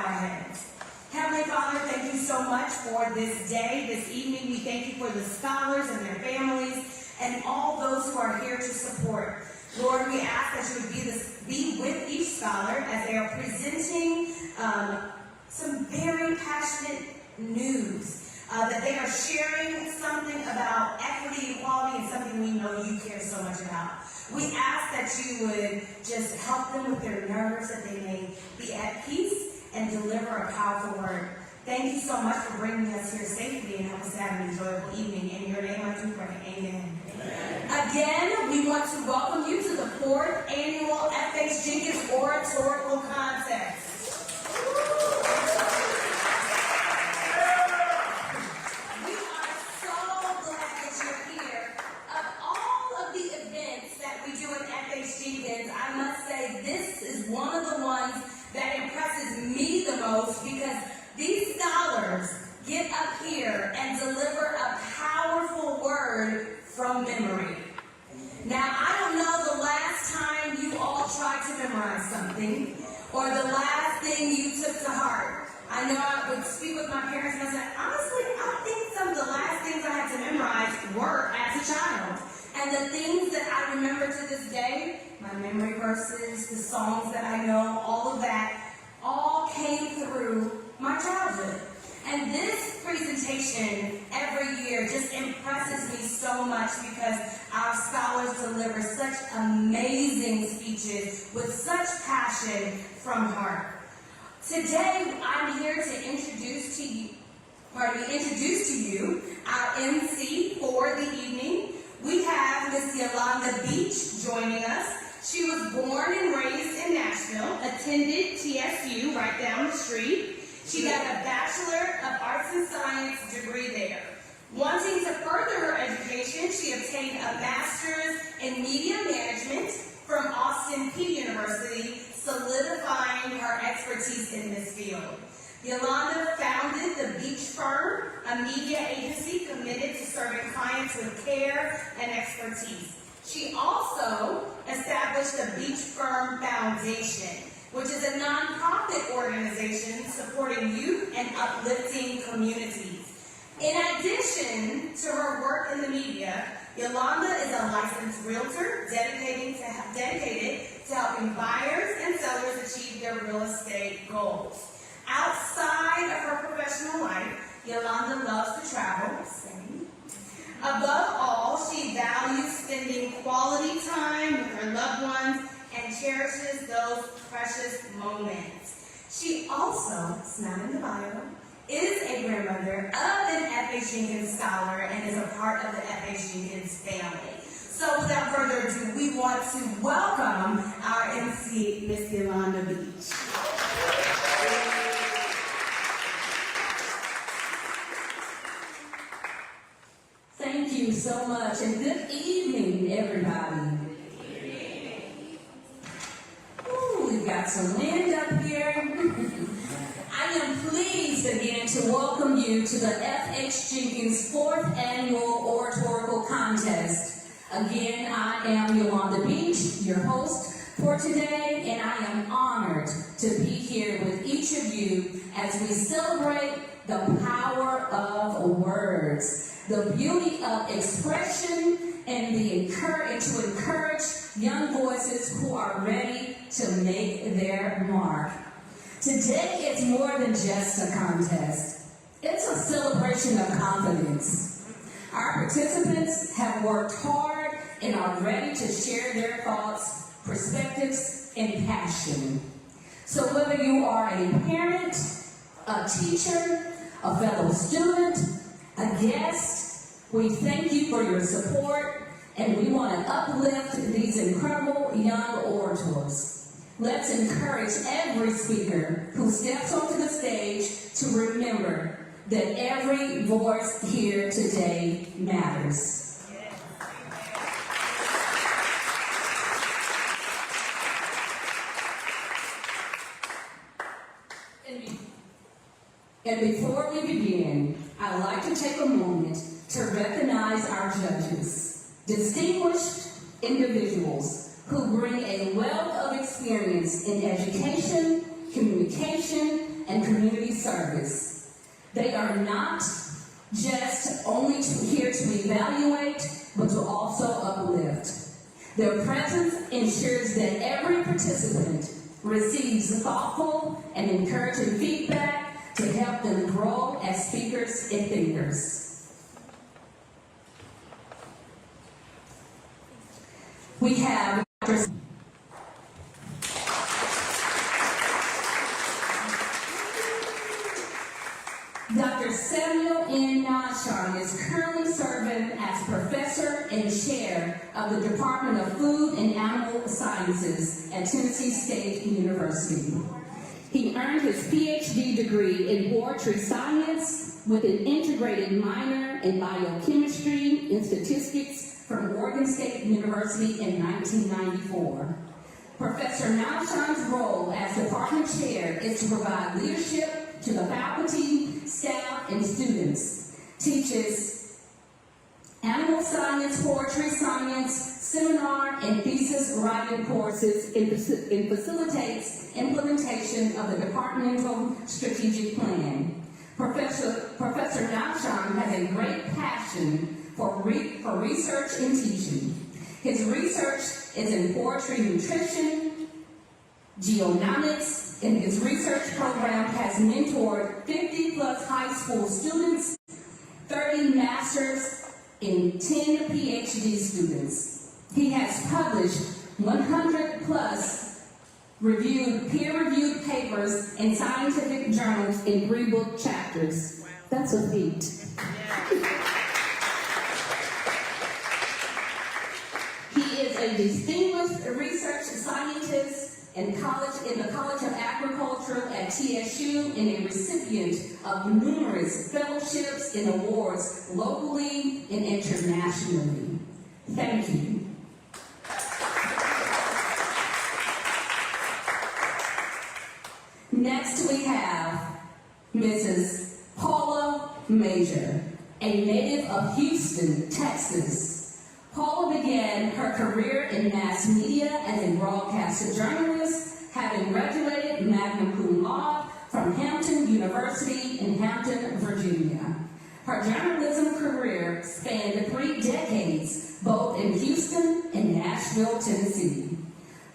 our heads. Heavenly Father, thank you so much for this day, this evening. We thank you for the scholars and their families and all those who are here to support. Lord, we ask that you would be with each scholar as they are presenting some very passionate news. That they are sharing something about equity and equality and something we know you care so much about. We ask that you would just help them with their nerves, that they may be at peace and deliver a powerful word. Thank you so much for bringing us here safely and help us have an enjoyable evening. In your name I do pray. Amen. Amen. Again, we want to welcome you to the 4th annual F.H. Jenkins Oratorical Contest. I must say this is one of the ones that impresses me the most because these scholars get up here and deliver a powerful word from memory. Now, I don't know the last time you all tried to memorize something or the last thing you took to heart. I know I would speak with my parents and I said, honestly, I think some of the last things I had to memorize were as a child. And the things that I remember to this day, my memory verses, the songs that I know, all of that, all came through my childhood. And this presentation every year just impresses me so much because our scholars deliver such amazing speeches with such passion from heart. Today, I'm here to introduce to you our MC for the evening. We have Miss Yolanda Beach joining us. She was born and raised in Nashville, attended TSU right down the street. She got a Bachelor of Arts and Science degree there. Wanting to further her education, she obtained a Master's in Media Management from Austin Peay University, solidifying her expertise in this field. Yolanda founded the Beach Firm, a media agency committed to serving clients with care and expertise. She also established the Beach Firm Foundation, which is a nonprofit organization supporting youth and uplifting communities. In addition to her work in the media, Yolanda is a licensed realtor dedicated to helping buyers and sellers achieve their real estate goals. Outside of her professional life, Yolanda loves to travel. Same. Above all, she values spending quality time with her loved ones and cherishes those precious moments. She also, it's not in the bio, is a grandmother of an F.H. Jenkins scholar and is a part of the F.H. Jenkins family. So without further ado, we want to welcome our MC, Miss Yolanda Beach. Thank you so much, and good evening, everybody. Ooh, we've got some wind up here. I am pleased again to welcome you to the F.H. Jenkins 4th Annual Oratorical Contest. Again, I am Yolanda Beach, your host for today, and I am honored to be here with each of you as we celebrate the power of words. The beauty of expression and to encourage young voices who are ready to make their mark. Today is more than just a contest. It's a celebration of confidence. Our participants have worked hard and are ready to share their thoughts, perspectives, and passion. So whether you are a parent, a teacher, a fellow student, a guest, we thank you for your support, and we want to uplift these incredible young orators. Let's encourage every speaker who steps onto the stage to remember that every voice here today matters. And before we begin, I'd like to take a moment to recognize our judges, distinguished individuals who bring a wealth of experience in education, communication, and community service. They are not just only here to evaluate, but to also uplift. Their presence ensures that every participant receives thoughtful and encouraging feedback to help them grow as speakers and thinkers. We have Dr. Samuel N. Nashon is currently serving as professor and chair of the Department of Food and Animal Sciences at Tennessee State University. He earned his PhD degree in poetry science with an integrated minor in biochemistry and statistics from Oregon State University in 1994. Professor Nashon's role as department chair is to provide leadership to the faculty, staff, and students, teaches animal science, poetry science, seminar, and thesis writing courses, and facilitates implementation of the departmental strategic plan. Professor Nashon has a great passion for research and teaching. His research is in poetry nutrition, geonomics, and his research program has mentored 50 plus high school students, 30 masters, and 10 PhD students. He has published 100 plus peer-reviewed papers in scientific journals in 3 book chapters. Wow. That's a feat. He is a distinguished research scientist in the College of Agriculture at TSU and a recipient of numerous fellowships and awards locally and internationally. Thank you. Next we have Mrs. Paula Major, a native of Houston, Texas. Paula began her career in mass media as a broadcast journalist, having graduated magna cum laude from Hampton University in Hampton, Virginia. Her journalism career spanned 3 decades, both in Houston and Nashville, Tennessee.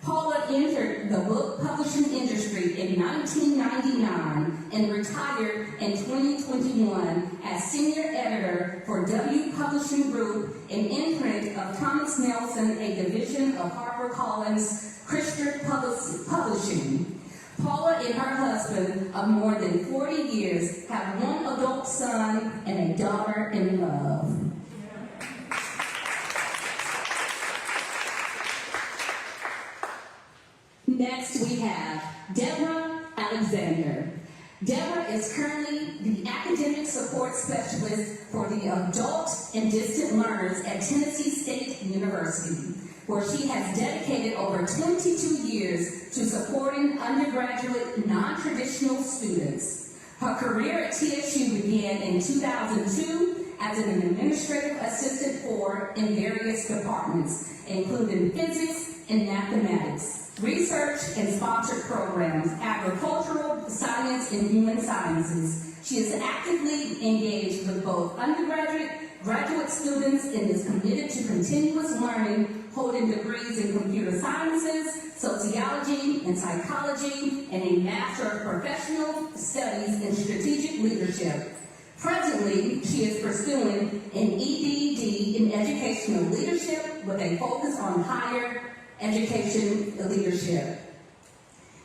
Paula entered the book publishing industry in 1999 and retired in 2021 as senior editor for W Publishing Group, an imprint of Thomas Nelson, a division of HarperCollins Christian Publishing. Paula and her husband of more than 40 years have 1 adult son and a daughter in love. Next, we have Deborah Alexander. Deborah is currently the academic support specialist for the adult and distant learners at Tennessee State University, where she has dedicated over 22 years to supporting undergraduate non-traditional students. Her career at TSU began in 2002 as an administrative assistant in various departments, including physics and mathematics, research and sponsored programs, agricultural, science, and human sciences. She is actively engaged with both undergraduate, graduate students, and is committed to continuous learning, holding degrees in computer sciences, sociology, and psychology, and a Master of Professional Studies in Strategic Leadership. Presently, she is pursuing an EDD in Educational Leadership with a focus on higher education leadership.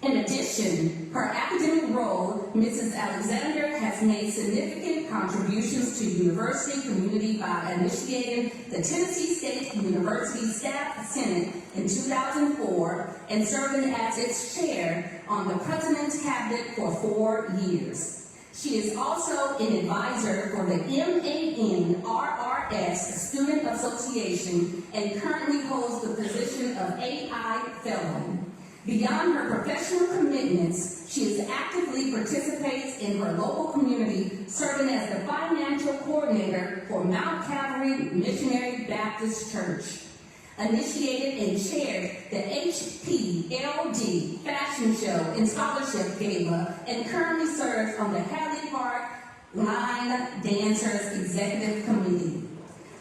In addition, her academic role, Mrs. Alexander has made significant contributions to university community by initiating the Tennessee State University Staff Senate in 2004 and serving as its chair on the President's Cabinet for 4 years. She is also an advisor for the MANRRS Student Association and currently holds the position of AI Fellow. Beyond her professional commitments, she actively participates in her local community, serving as the financial coordinator for Mount Calvary Missionary Baptist Church. initiated and chaired the HPLD Fashion Show and Scholarship Gala, and currently serves on the Hadley Park Line Dancers Executive Committee.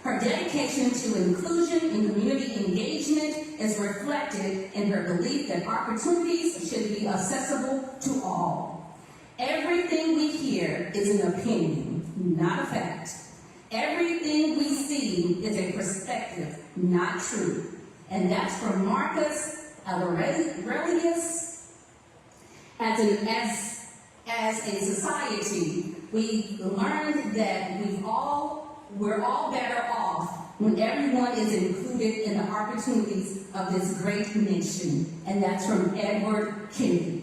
Her dedication to inclusion and community engagement is reflected in her belief that opportunities should be accessible to all. Everything we hear is an opinion, not a fact. Everything we see is a perspective, not true. And that's from Marcus Aurelius. As a society, we learned that we're all better off when everyone is included in the opportunities of this great nation. And that's from Edward Kennedy.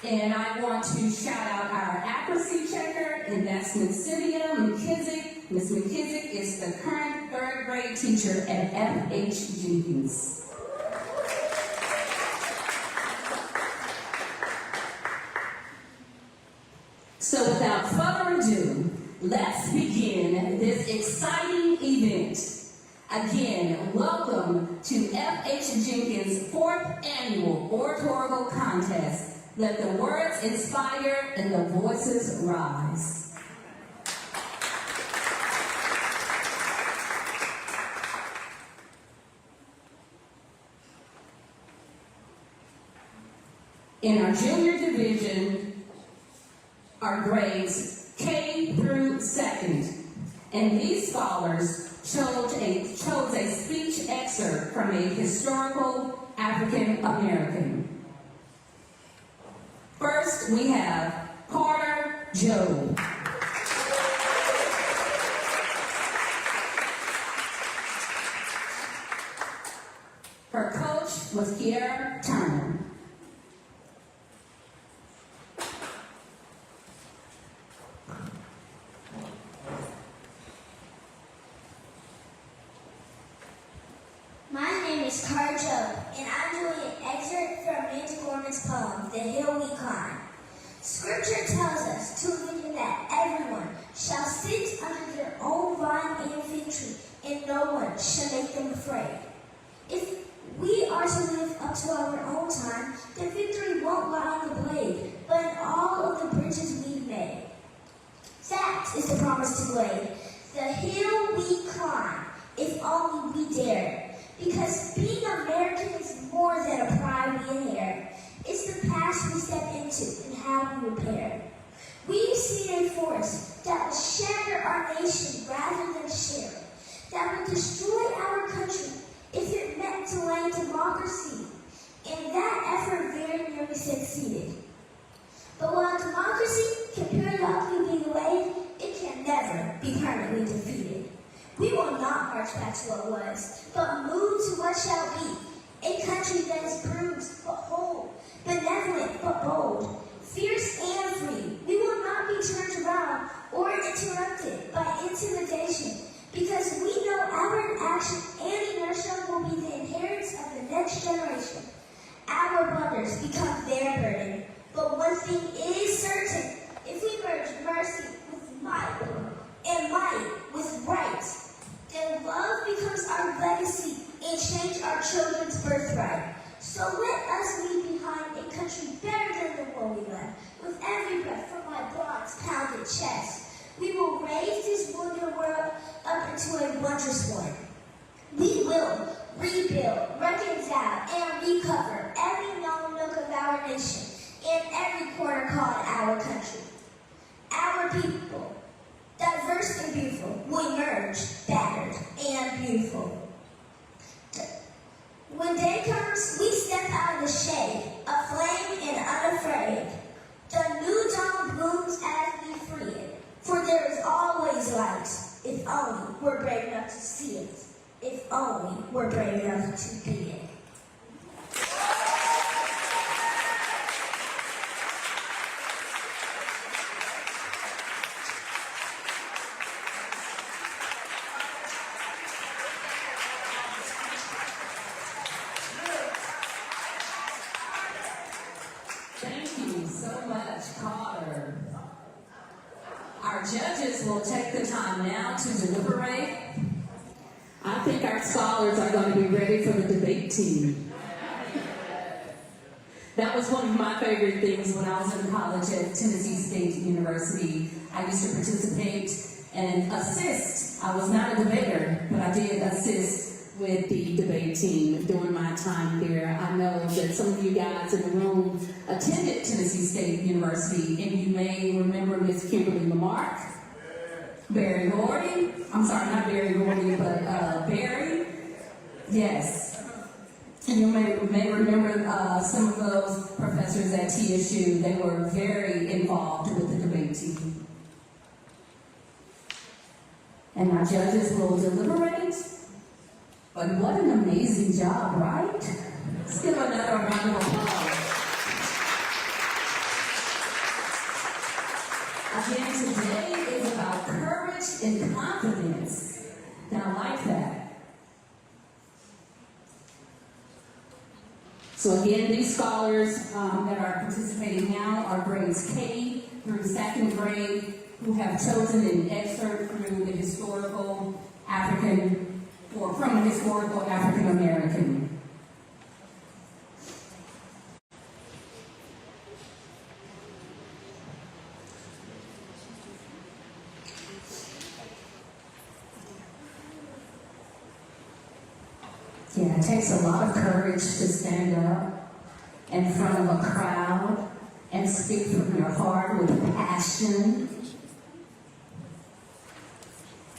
And I want to shout out our accuracy checker, and that's Ms. Cynthia McKissick. Ms. McKissick is the current third grade teacher at F.H. Jenkins. So without further ado, let's begin this exciting event. Again, welcome to F.H. Jenkins' 4th Annual Oratorical Contest. Let the words inspire and the voices rise. In our junior division, our grades K through 2nd, and these scholars chose a speech excerpt from a historical African American. First, we have Carter Joe. Her coach was Kiera Turner. My name is Carter Joe, and I'm doing an excerpt from Nancy Gorman's poem, The Hill We Climb. Scripture tells us to believe that everyone shall sit under their own vine and fig tree, and no one shall make them afraid. If we are to live up to our own time, then victory won't lie on the blade, but in all of the bridges we've made. That is the promise to Glade. The hill we climb, if only we dare. Because being American is more than a pride we inherit. It's the past we step into and how we repair. We've seen a force that will shatter our nation rather than share it, that will destroy our country if it meant to lay democracy. And that effort very nearly succeeded. But while democracy can periodically be delayed, it can never be permanently defeated. We will not march back to what was, but move to what shall be. A country that is bruised but whole, benevolent but bold, fierce and free. We will not be turned around or interrupted by intimidation, because we know our inaction and inertia will be the inheritance of the next generation. Our brothers become their burden. But one thing is certain: if we merge mercy with might and might with right, then love becomes our legacy and change our children's birthright. So let us leave behind a country better than the one we left. With every breath from my bronze-pounded chest, we will raise this wonder world up into a wondrous one. We will rebuild, reconcile, and recover every known nook of our nation and every corner called our country. Our people, diverse and beautiful, will emerge battered and beautiful. When day comes, we step out of the shade, aflame and unafraid. The new dawn blooms as we free it, for there is always light, if only we're brave enough to see it, if only we're brave enough to be it. Thank you so much, Carter. Our judges will take the time now to deliberate. I think our scholars are going to be ready for the debate team. That was one of my favorite things when I was in college at Tennessee State University. I used to participate and assist. I was not a debater, but I did assist with the debate team during my time there. I know that some of you guys in the room attended Tennessee State University, and you may remember Miss Kimberly Lamarck, Barry Gordy. I'm sorry, not Barry Gordy, but Barry. Yes. And you may remember some of those professors at TSU. They were very involved with the debate team. And our judges will deliberate. But what an amazing job, right? Let's give another round of applause. Again, today is about courage and confidence. And I like that. So again, these scholars that are participating now are grades K through second grade, who have chosen an excerpt through the historical African, or from a historical African American. Yeah, it takes a lot of courage to stand up in front of a crowd and speak from your heart with passion.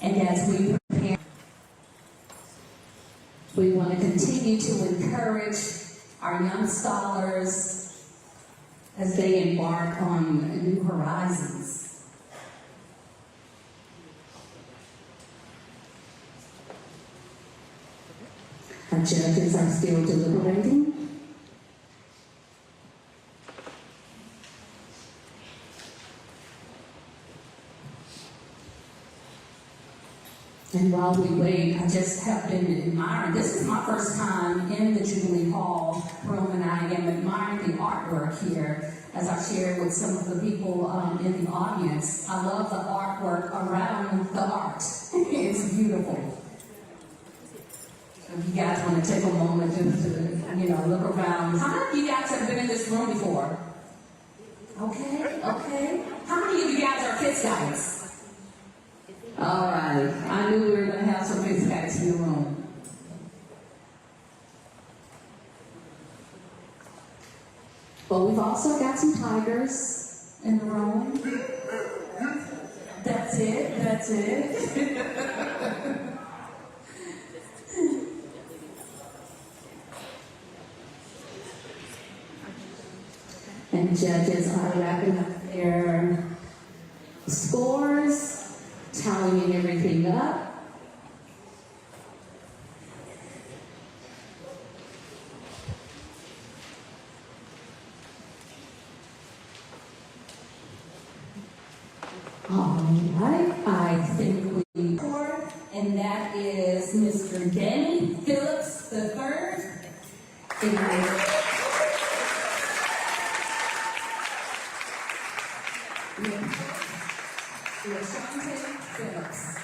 And as we prepare, we want to continue to encourage our young scholars as they embark on new horizons. Our judges are still deliberating. And while we wait, I just have been admiring. This is my first time in the Jubilee Hall room, and I am admiring the artwork here. As I shared with some of the people in the audience, I love the artwork around the art. It's beautiful. If you guys want to take a moment just to, look around. How many of you guys have been in this room before? Okay. How many of you guys are Fitz guys? All right. I knew we were going to have some Fitz guys in the room. But we've also got some tigers in the room. That's it. And judges are wrapping up their scores, tallying everything up. All right, I think we scored, and that is Mr. Danny Phillips III. Phillips.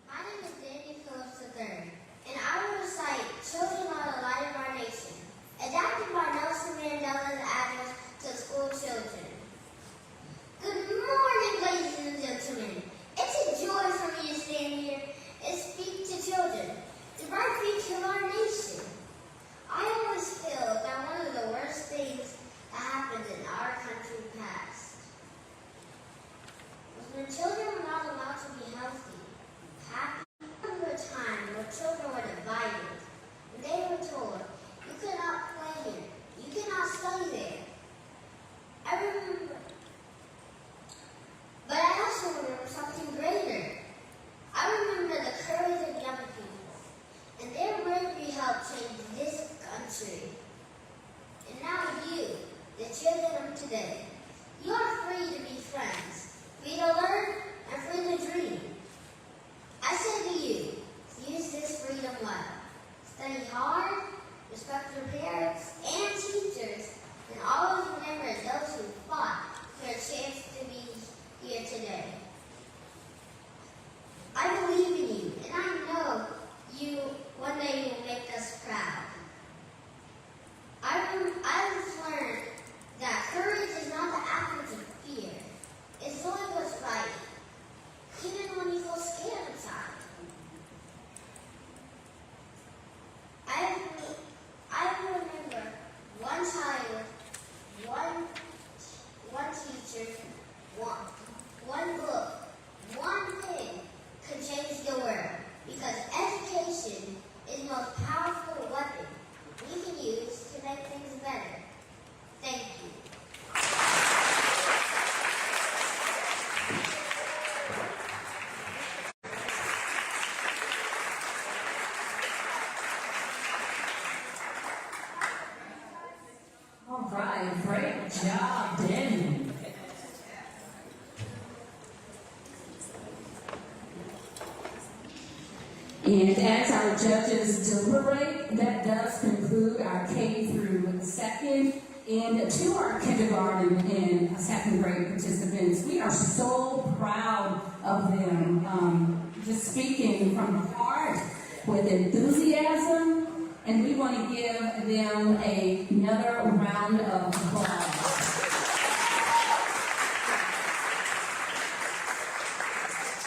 My name is Danny Phillips III, and I will recite Children Are the Light of Our Nation, adapted by Nelson Mandela's address to school children. Good morning, ladies and gentlemen. It's a joy for me to stand here and speak to children, the bright future of our nation. job, Danny. And as our judges deliberate, that does conclude our K through second. And to our kindergarten and second grade participants, we are so proud of them, just speaking from the heart with enthusiasm, and we want to give them another round of applause.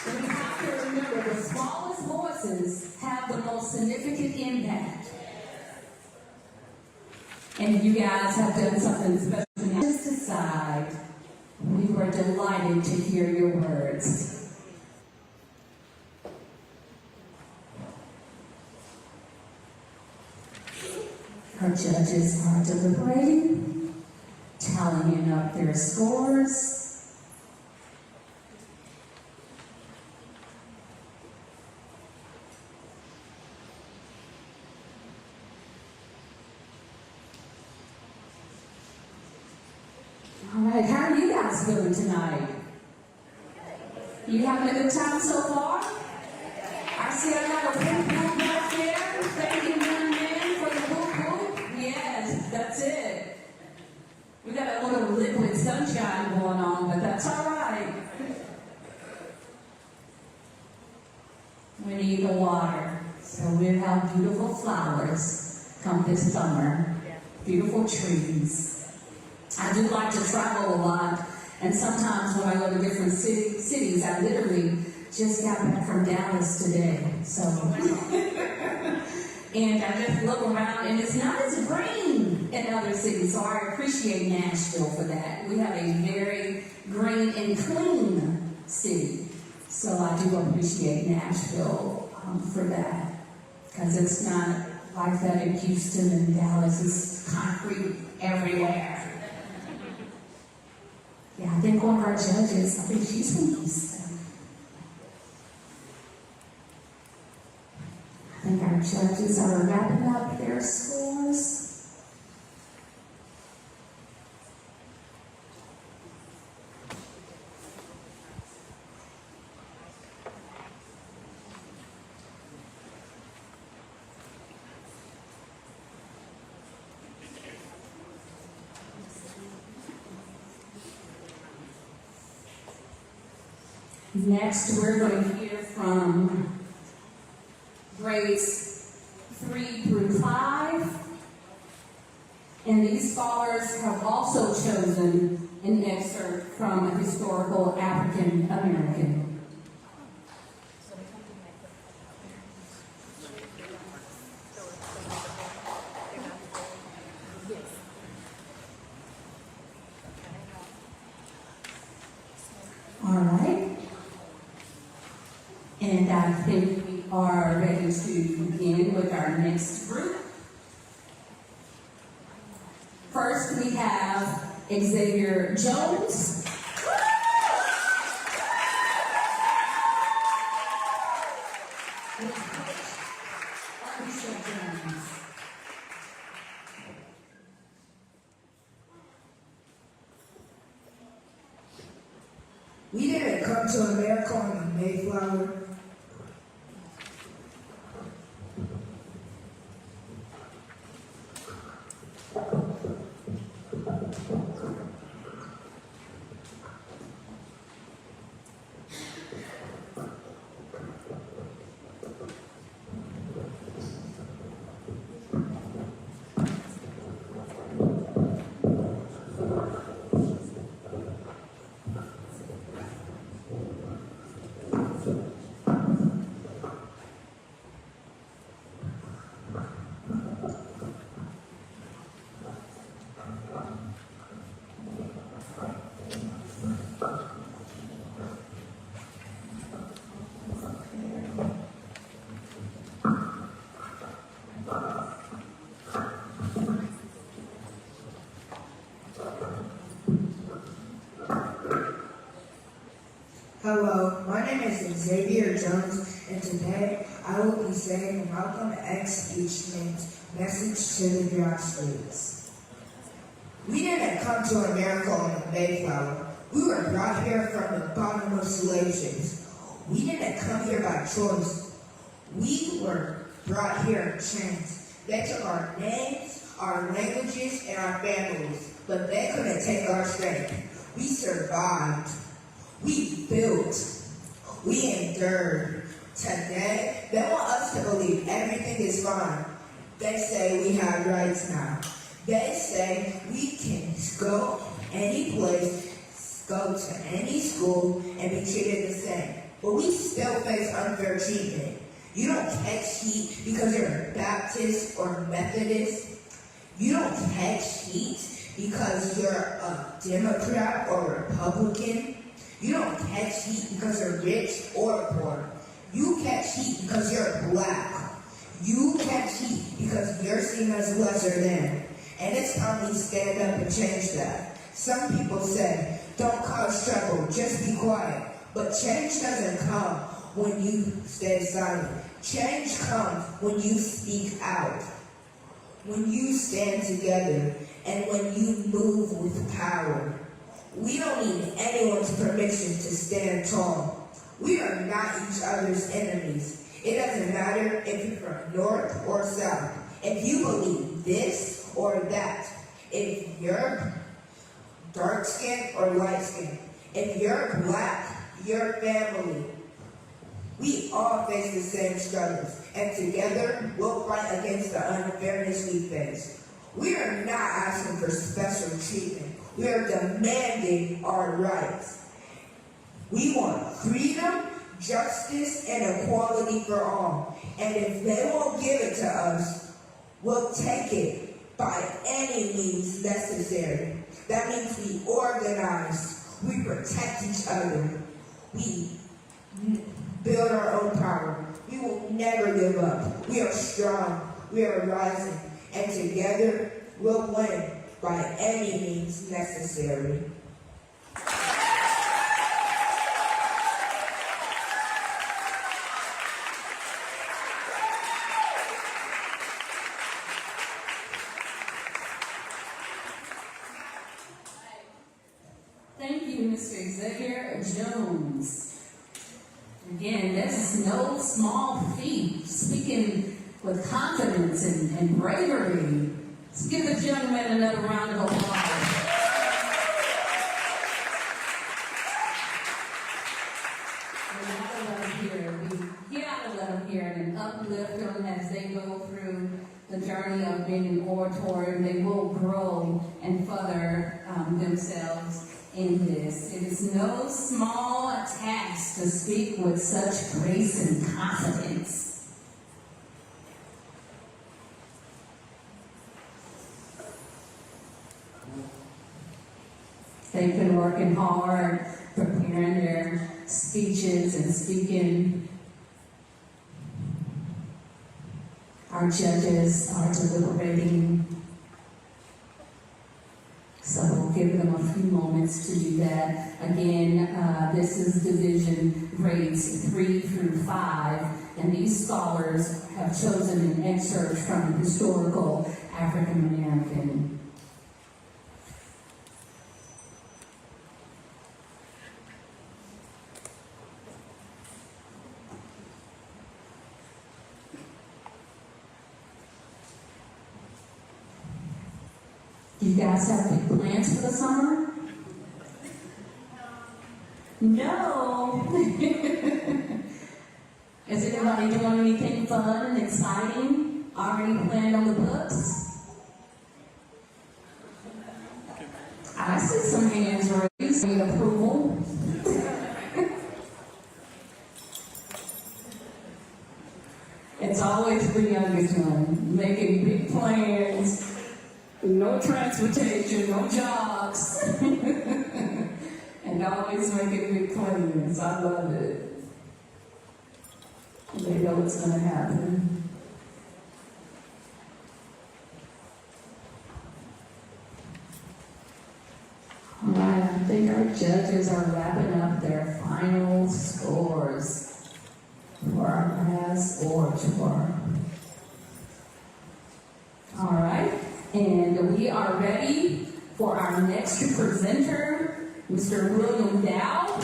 We have to remember the smallest voices have the most significant impact. And you guys have done something special. Just aside, we were delighted to hear your words. Our judges are deliberating, tallying up their scores. All right, how are you guys doing tonight? You having a good time so far? I see I got a whoop whoop back there. Thank you, young man, for the whoop whoop. Yes, that's it. We got a little liquid sunshine going on, but that's all right. We need the water, so we'll have beautiful flowers come this summer. Beautiful trees. I do like to travel a lot, and sometimes when I go to different cities, I literally just got back from Dallas today. So, and I just look around, and it's not as green in other cities, so I appreciate Nashville for that. We have a very green and clean city, so I do appreciate Nashville for that, because it's not like that in Houston and Dallas. It's concrete everywhere. Yeah, I think one of our judges, I think she's from Houston. I think our judges are wrapping up their scores. Next, we're going to hear from grades 3 through 5. And these scholars have also chosen an excerpt from a historical African American. All right. And I think we are ready to begin with our next group. First, we have Xavier Jones. We didn't come to America on a Mayflower. Hello, my name is Xavier Jones, and today I will be saying Malcolm X speechman's message to the grassroots. We didn't come to America on the Mayflower. We were brought here from the bottom of slave ships. We didn't come here by choice. We were brought here in chains. They took our names, our languages, and our families, but they couldn't take our strength. We survived. We built. We endured. Today, they want us to believe everything is fine. They say we have rights now. They say we can go any place, go to any school, and be treated the same. But we still face unfair treatment. You don't catch heat because you're a Baptist or Methodist. You don't catch heat because you're a Democrat or Republican. You don't catch heat because you're rich or poor. You catch heat because you're black. You catch heat because you're seen as lesser than. And it's time we stand up and change that. Some people say, don't cause trouble, just be quiet. But change doesn't come when you stay silent. Change comes when you speak out. When you stand together and when you move with power. We don't need anyone's permission to stand tall. We are not each other's enemies. It doesn't matter if you're from north or south. If you believe this or that. If you're dark skinned or light skinned. If you're black, your family. We all face the same struggles, and together we'll fight against the unfairness we face. We are not asking for special treatment. We are demanding our rights. We want freedom, justice, and equality for all. And if they won't give it to us, we'll take it by any means necessary. That means we organize, we protect each other, we build our own power. We will never give up. We are strong, we are rising, and together we'll win by any means necessary. Thank you, Mr. Xavier Jones. Again, that's no small feat, speaking with confidence and bravery. Let's give the gentleman another round of applause. We gotta let them hear and uplift them as they go through the journey of being an orator, and they will grow and further themselves in this. It is no small task to speak with such grace and confidence. They've been working hard, preparing their speeches and speaking. Our judges are deliberating. So we'll give them a few moments to do that. Again, this is division grades 3 through 5, and these scholars have chosen an excerpt from historical African American. You guys have big plans for the summer? No. Is anybody doing anything fun and exciting? Already planned on the books? I see some hands raised. Need approval. It's always the youngest one, making big plans. No transportation, no jobs, and always making big plans. I love it. They know what's going to happen. All right, I think our judges are wrapping up their final scores for our last orator. All right. And we are ready for our next presenter, Mr. William Dow.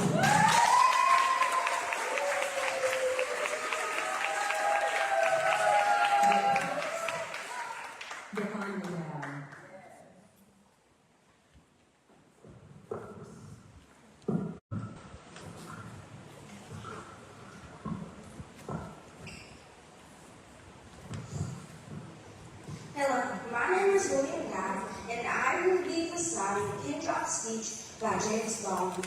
Behind the Dow. Hello, my name is William Dow, and I will be reciting a pin drop speech by James Bond.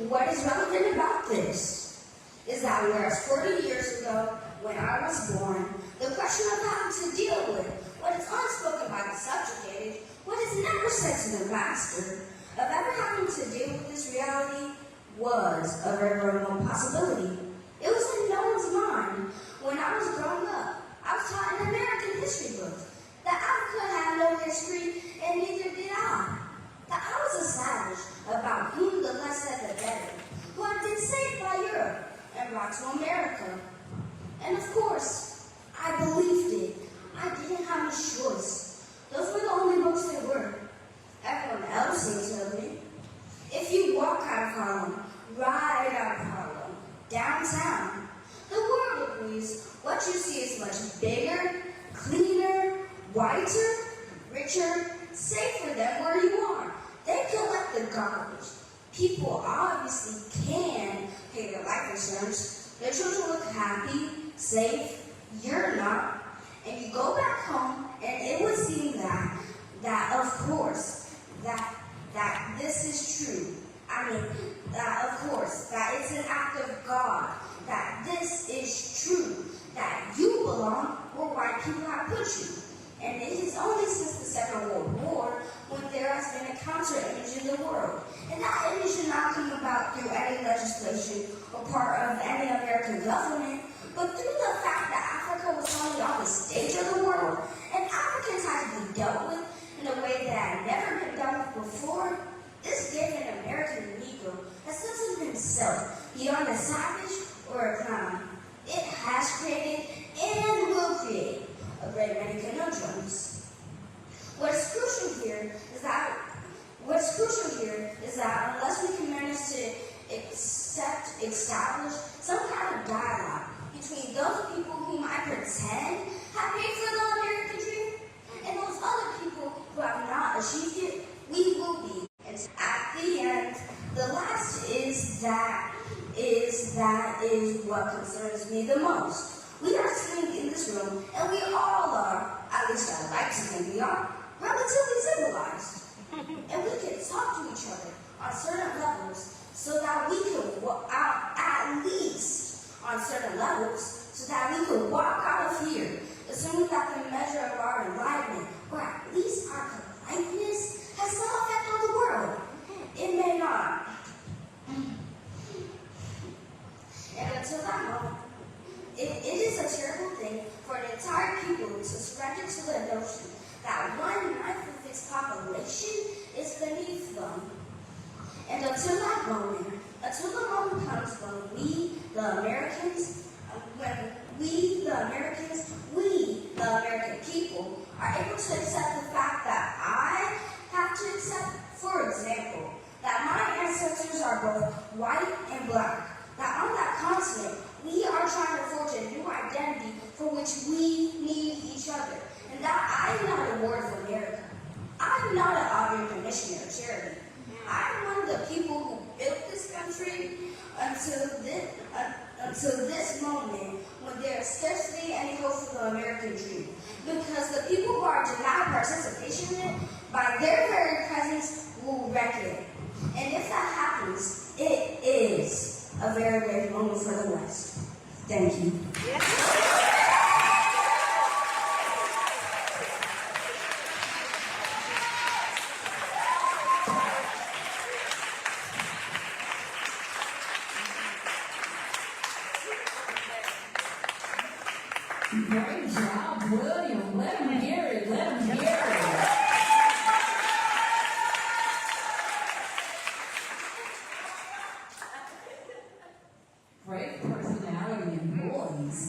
What is relevant about this is that whereas 40 years ago, when I was born, the question of how to deal with what is unspoken by the subjugated, what is never said to the master, of ever having to deal with this reality was a very remote possibility. It was in no one's mind when I was growing up. I was taught in American history books that Africa had no history, and neither did I. That I was a savage about whom the less said the better, who had been saved by Europe and brought to America. And of course, I believed it. I didn't have a choice. Those were the only books there were. Everyone else seems to admit. If you walk out of Harlem, ride out of Harlem, downtown, the world agrees what you see is much bigger, cleaner, whiter, richer, safer than where you are. They collect the garbage. People obviously can pay their life insurance. Their children look happy, safe. You're not. And you go back home, and it would seem that of course, that this is true. I mean, that of course, that it's an act of God. That this is true. That you belong where white people have put you. And it is only since the Second World War when there has been a counter-image in the world. And that image did not come about through any legislation or part of any American government, but through the fact that Africa was only on the stage of the world, and Africans had to be dealt with in a way that had never been dealt with before. This gave an American Negro a sense of himself beyond a savage or a clown. It has created and will create a great many conundrums. What is crucial here is that unless we can manage to establish some kind of dialogue between those people whom I pretend have paid for the American dream and those other people who have not achieved it, we will be. And at the end, the last is what concerns me the most. We are sitting in this room, and we all are, at least I like to think we are, relatively civilized. And we can talk to each other on certain levels so that we can walk out, at least on certain levels, so that we can walk out of here, assuming that the measure of our enlightenment, or at least our politeness, has some effect on the world. It may not. And until that moment, it is a terrible thing for an entire people to surrender to the notion that 1/9 of its population is beneath them. And until the moment comes when we, the American people, are able to accept the fact that I have to accept, for example, that my ancestors are both white and black. That on that continent, we are trying to forge a new identity for which we need each other. And that I am not a ward of America. I'm not an Aubrey Commissioner of Charity. I'm one of the people who built this country until this moment when there is scarcely any hope for the American dream. Because the people who are denied participation in it, by their very presence, will wreck it. And if that happens, it is a very great moment for the West. Thank you. Great job, William. Let him hear it. Let him hear it. Great personality and voice.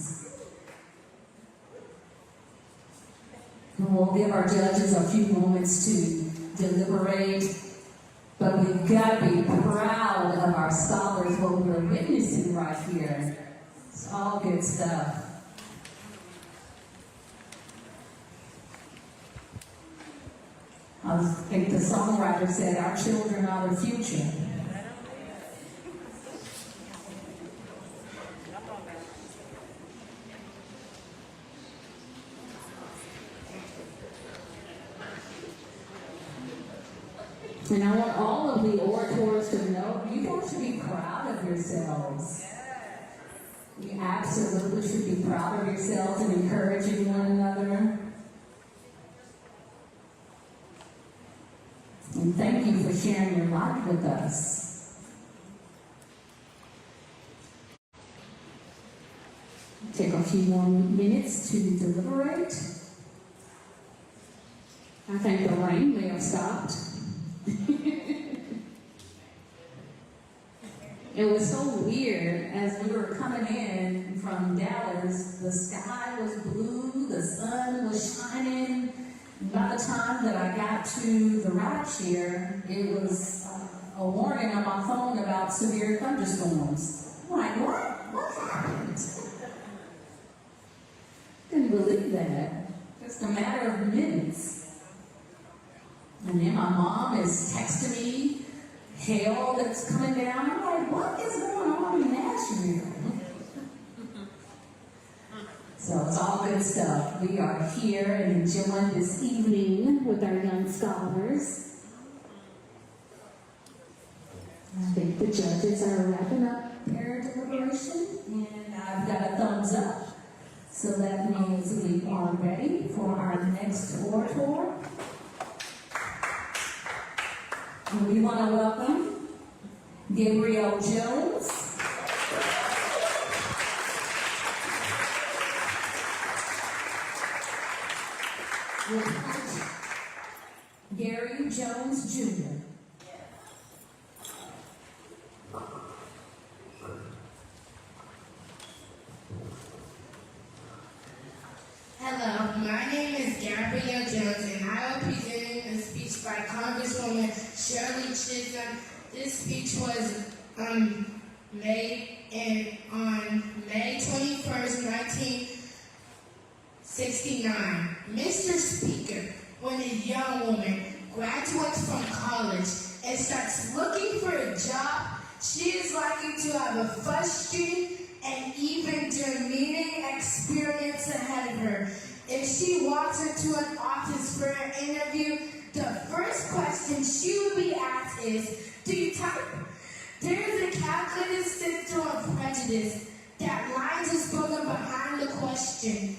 We'll give our judges a few moments to deliberate, but we've got to be proud of our scholars, what we're witnessing right here. It's all good stuff. I think the songwriter said, our children are the future. And I want all of the orators to know you guys should be proud of yourselves. You absolutely should be proud of yourselves and encouraging one another. And thank you for sharing your life with us. Take a few more minutes to deliberate. I think the rain may have stopped. It was so weird as we were coming in from Dallas. The sky was blue, the sun was shining. By the time that I got to the rideshare, it was a warning on my phone about severe thunderstorms. I'm like, what? What happened? Couldn't believe that. Just a matter of minutes. And then my mom is texting me hail that's coming down. I'm like, what is going on in Nashville? So it's all good stuff. We are here and enjoying this evening with our young scholars. I think the judges are wrapping up their deliberation, and I've got a thumbs up. So that means we are ready for our next orator. And we want to welcome Gabrielle Jones. Gary Jones Jr. Hello, my name is Gabrielle Jones, and I will be presenting a speech by Congresswoman Shirley Chisholm. This speech was made on May 21st, 1969. Mr. Speaker, when a young woman graduates from college and starts looking for a job, she is likely to have a frustrating and even demeaning experience ahead of her. If she walks into an office for an interview, the first question she will be asked is, do you type? There is a calculated system of prejudice that lines is spoken behind the question.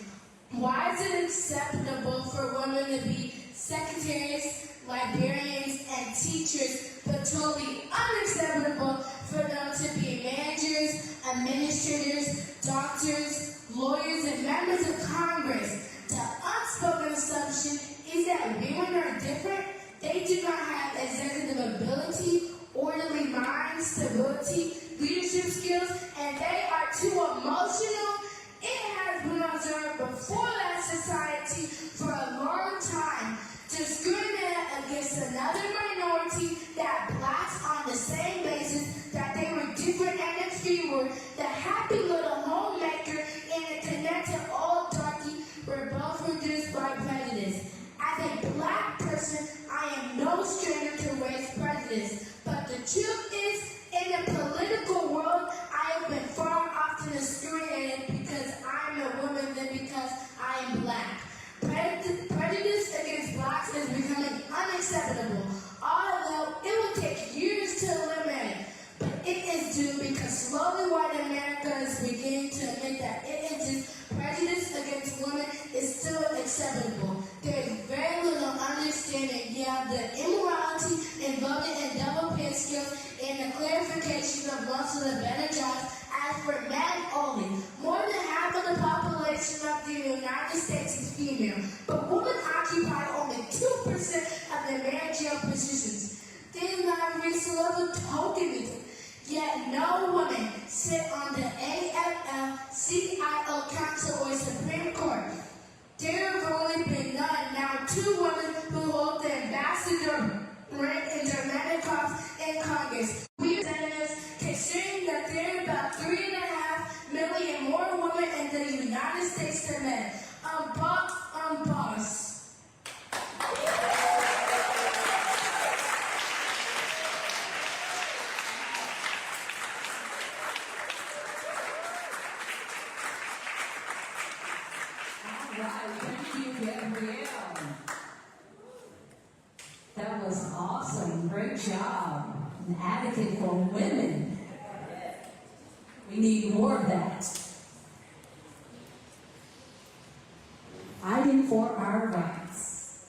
Why is it acceptable for women to be secretaries, librarians, and teachers, but totally unacceptable for them to be managers, administrators, doctors, lawyers, and members of Congress? The unspoken assumption is that women are different. They do not have executive ability, orderly mind, stability, leadership skills, and they are too emotional. It has been observed before that society for a long time. Discriminating against another minority that blacks on the same basis that they were different and inferior, the happy little homemaker and the connected old darky were both reduced by prejudice. As a black person, I am no stranger to race prejudice, but the truth is, in the political world, I have been far often discriminated because I'm a woman than because I am black. Prejudice against blacks is becoming unacceptable, although it will take years to eliminate. But it is due because slowly white America is beginning to admit that prejudice against women is still acceptable. There is very little understanding yet the immorality involved in double pay skills and the clarification of most of the better jobs as for men only. More than half of the population of the United States is female, but women occupy only 2% of the managerial positions. These numbers level tokenism. Yet no women sit on the AFL-CIO Council or Supreme Court. There have only been none now who hold the ambassador rank in Germanic Crops in Congress. We representatives, considering that there are about 3.5 million more women in the United States than men. Boss. Thank you, Gabrielle. That was awesome. Great job. An advocate for women. We need more of that. Fighting for our rights.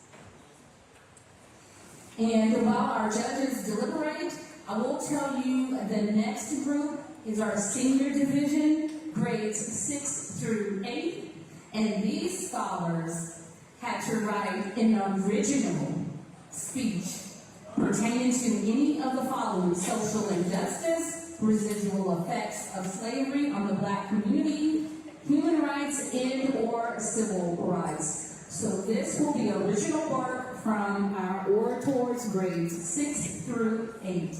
And while our judges deliberate, I will tell you the next group is our senior division, grades 6 through 8. And these scholars had to write an original speech pertaining to any of the following: social injustice, residual effects of slavery on the Black community, human rights, and/or civil rights. So this will be original work from our orators, grades 6 through 8.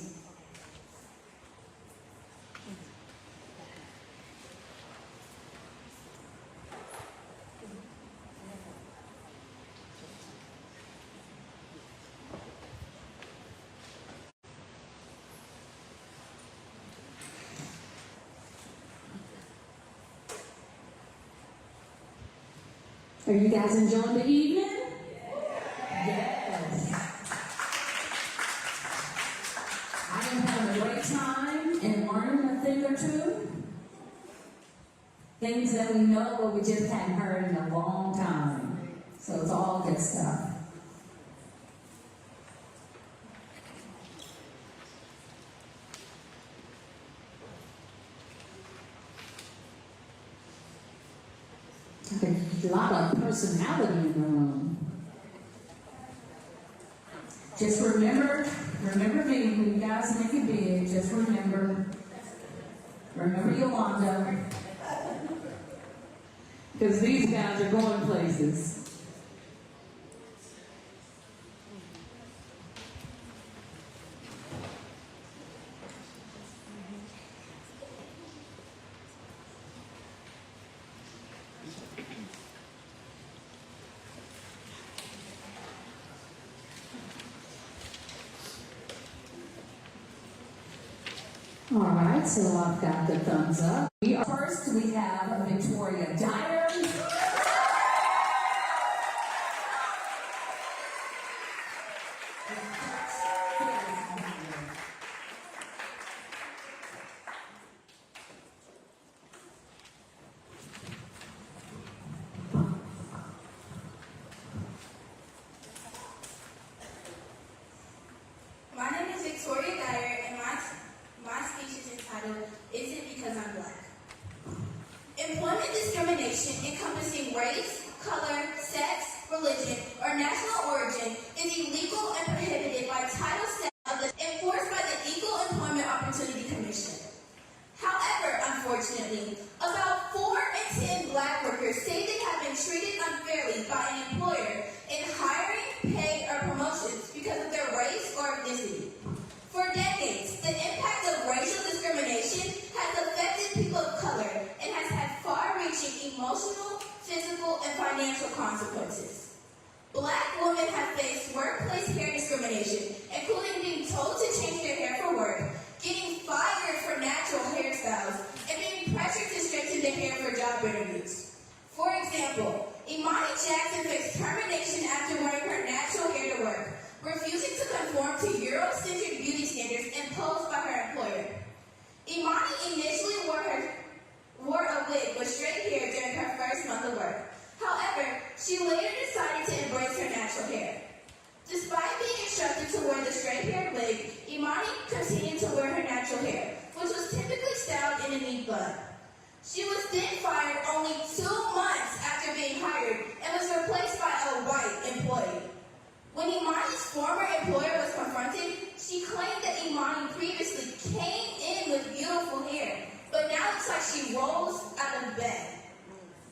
Are you guys enjoying the evening? Yes. I am having a great time and learning a thing or two. Things that we know but we just hadn't heard in a long time. So it's all good stuff. There's a lot of personality in the room. Just remember me when you guys make it big. Just remember Yolanda. Because these guys are going places. All right, so I've got the thumbs up. First, we have Victoria Dyer. My name is Victoria Dyer, and my speech is entitled, "Is It Because I'm Black?" Employment discrimination encompassing race, color, sex, religion, or national origin is illegal and prohibited by Title VII of the enforced by the Equal Employment Opportunity Commission. However, unfortunately, about 4 in 10 Black workers say they have been treated unfairly by an employer in hiring, pay, or promotions because of their race or ethnicity. For decades, the impact of racial discrimination has affected people of color and has had far-reaching emotional, physical, and financial consequences. Black women have faced workplace hair discrimination, including being told to change their hair for work, getting fired for natural hairstyles, and being pressured to straighten their hair for job interviews. For example, Imani Jackson faced termination after wearing her natural hair to work, refusing to conform to Eurocentric beauty standards imposed by her employer. Imani initially wore a wig with straight hair during her first month of work. However, she later decided to embrace her natural hair. Despite being instructed to wear the straight-haired wig, Imani continued to wear her natural hair, which was typically styled in a neat bun. She was then fired only 2 months after being hired and was replaced by a white employee. When Imani's former employer was confronted, she claimed that Imani previously came in with beautiful hair, but now looks like she rolls out of bed.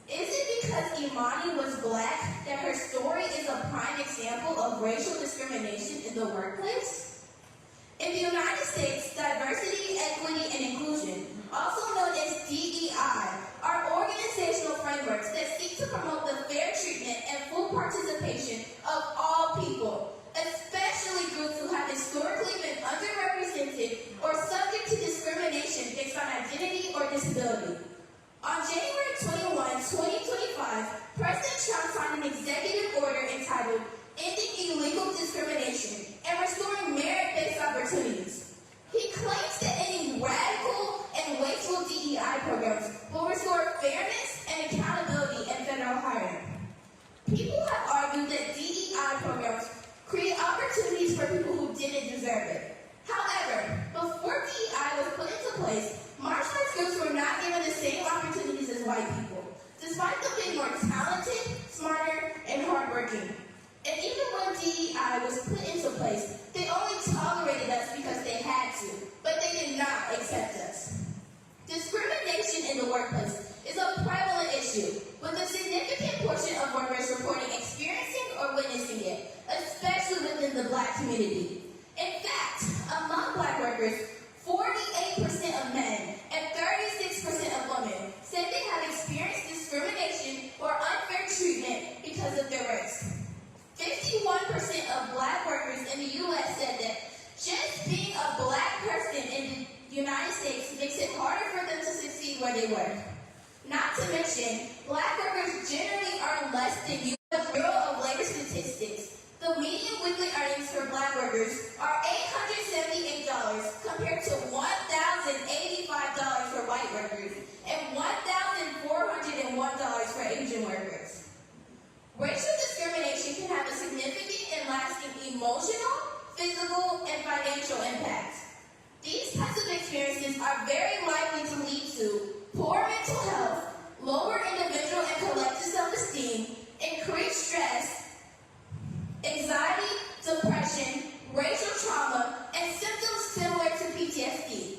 Is it because because Imani was black that her story is a prime example of racial discrimination in the workplace? In the United States, diversity, equity, and inclusion, also known as DEI, are organizational frameworks that seek to promote the fair treatment and full participation of all people, especially groups who have historically been underrepresented or subject to discrimination based on identity or disability. On January 21, 2025, President Trump signed an executive order entitled Ending Illegal Discrimination and Restoring Merit-Based Opportunities. He claims that ending radical and wasteful DEI programs will restore fairness and accountability in federal hiring. People have argued that DEI programs create opportunities for people who didn't deserve it. However, before DEI was put into place, marginalized groups were not given the same opportunities as white people, despite them being more talented, smarter, and hardworking. And even when DEI was put into place, they only tolerated us because they had to, but they did not accept us. Discrimination in the workplace is a prevalent issue, with a significant portion of workers reporting experiencing or witnessing it, especially within the black community. In fact, among black workers, 48% of men and 36% of women said they have experienced discrimination or unfair treatment because of their race. 51% of black workers in the U.S. said that just being a black person in the United States makes it harder for them to succeed where they work. Not to mention, black workers generally earn less than U.S. Bureau of Labor Statistics. The median weekly earnings for black workers are $878 compared to $1,085 for white workers and $1,401 for Asian workers. Racial discrimination can have a significant and lasting emotional, physical, and financial impact. These types of experiences are very likely to lead to poor mental health, lower individual and collective self-esteem, increased stress, anxiety, depression, racial trauma, and symptoms similar to PTSD.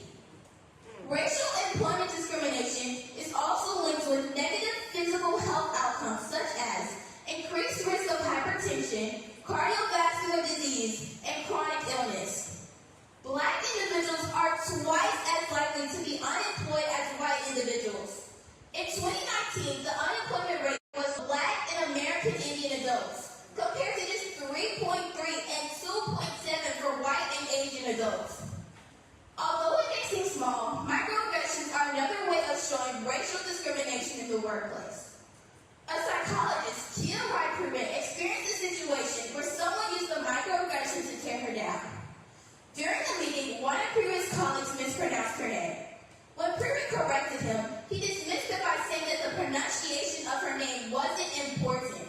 Racial employment discrimination is also linked with negative physical health outcomes such as increased risk of hypertension, cardiovascular disease, and chronic illness. Black individuals are twice as likely to be unemployed as white individuals. In 2019, the unemployment rate was black and American Indian adults, compared to just 3.3 and 2.7 for white and Asian adults. Although it may seem small, microaggressions are another way of showing racial discrimination in the workplace. A psychologist, Kia Wright-Prubin, experienced a situation where someone used a microaggression to tear her down. During the meeting, one of Pruitt's colleagues mispronounced her name. When Pruitt corrected him, he dismissed it by saying that the pronunciation of her name wasn't important.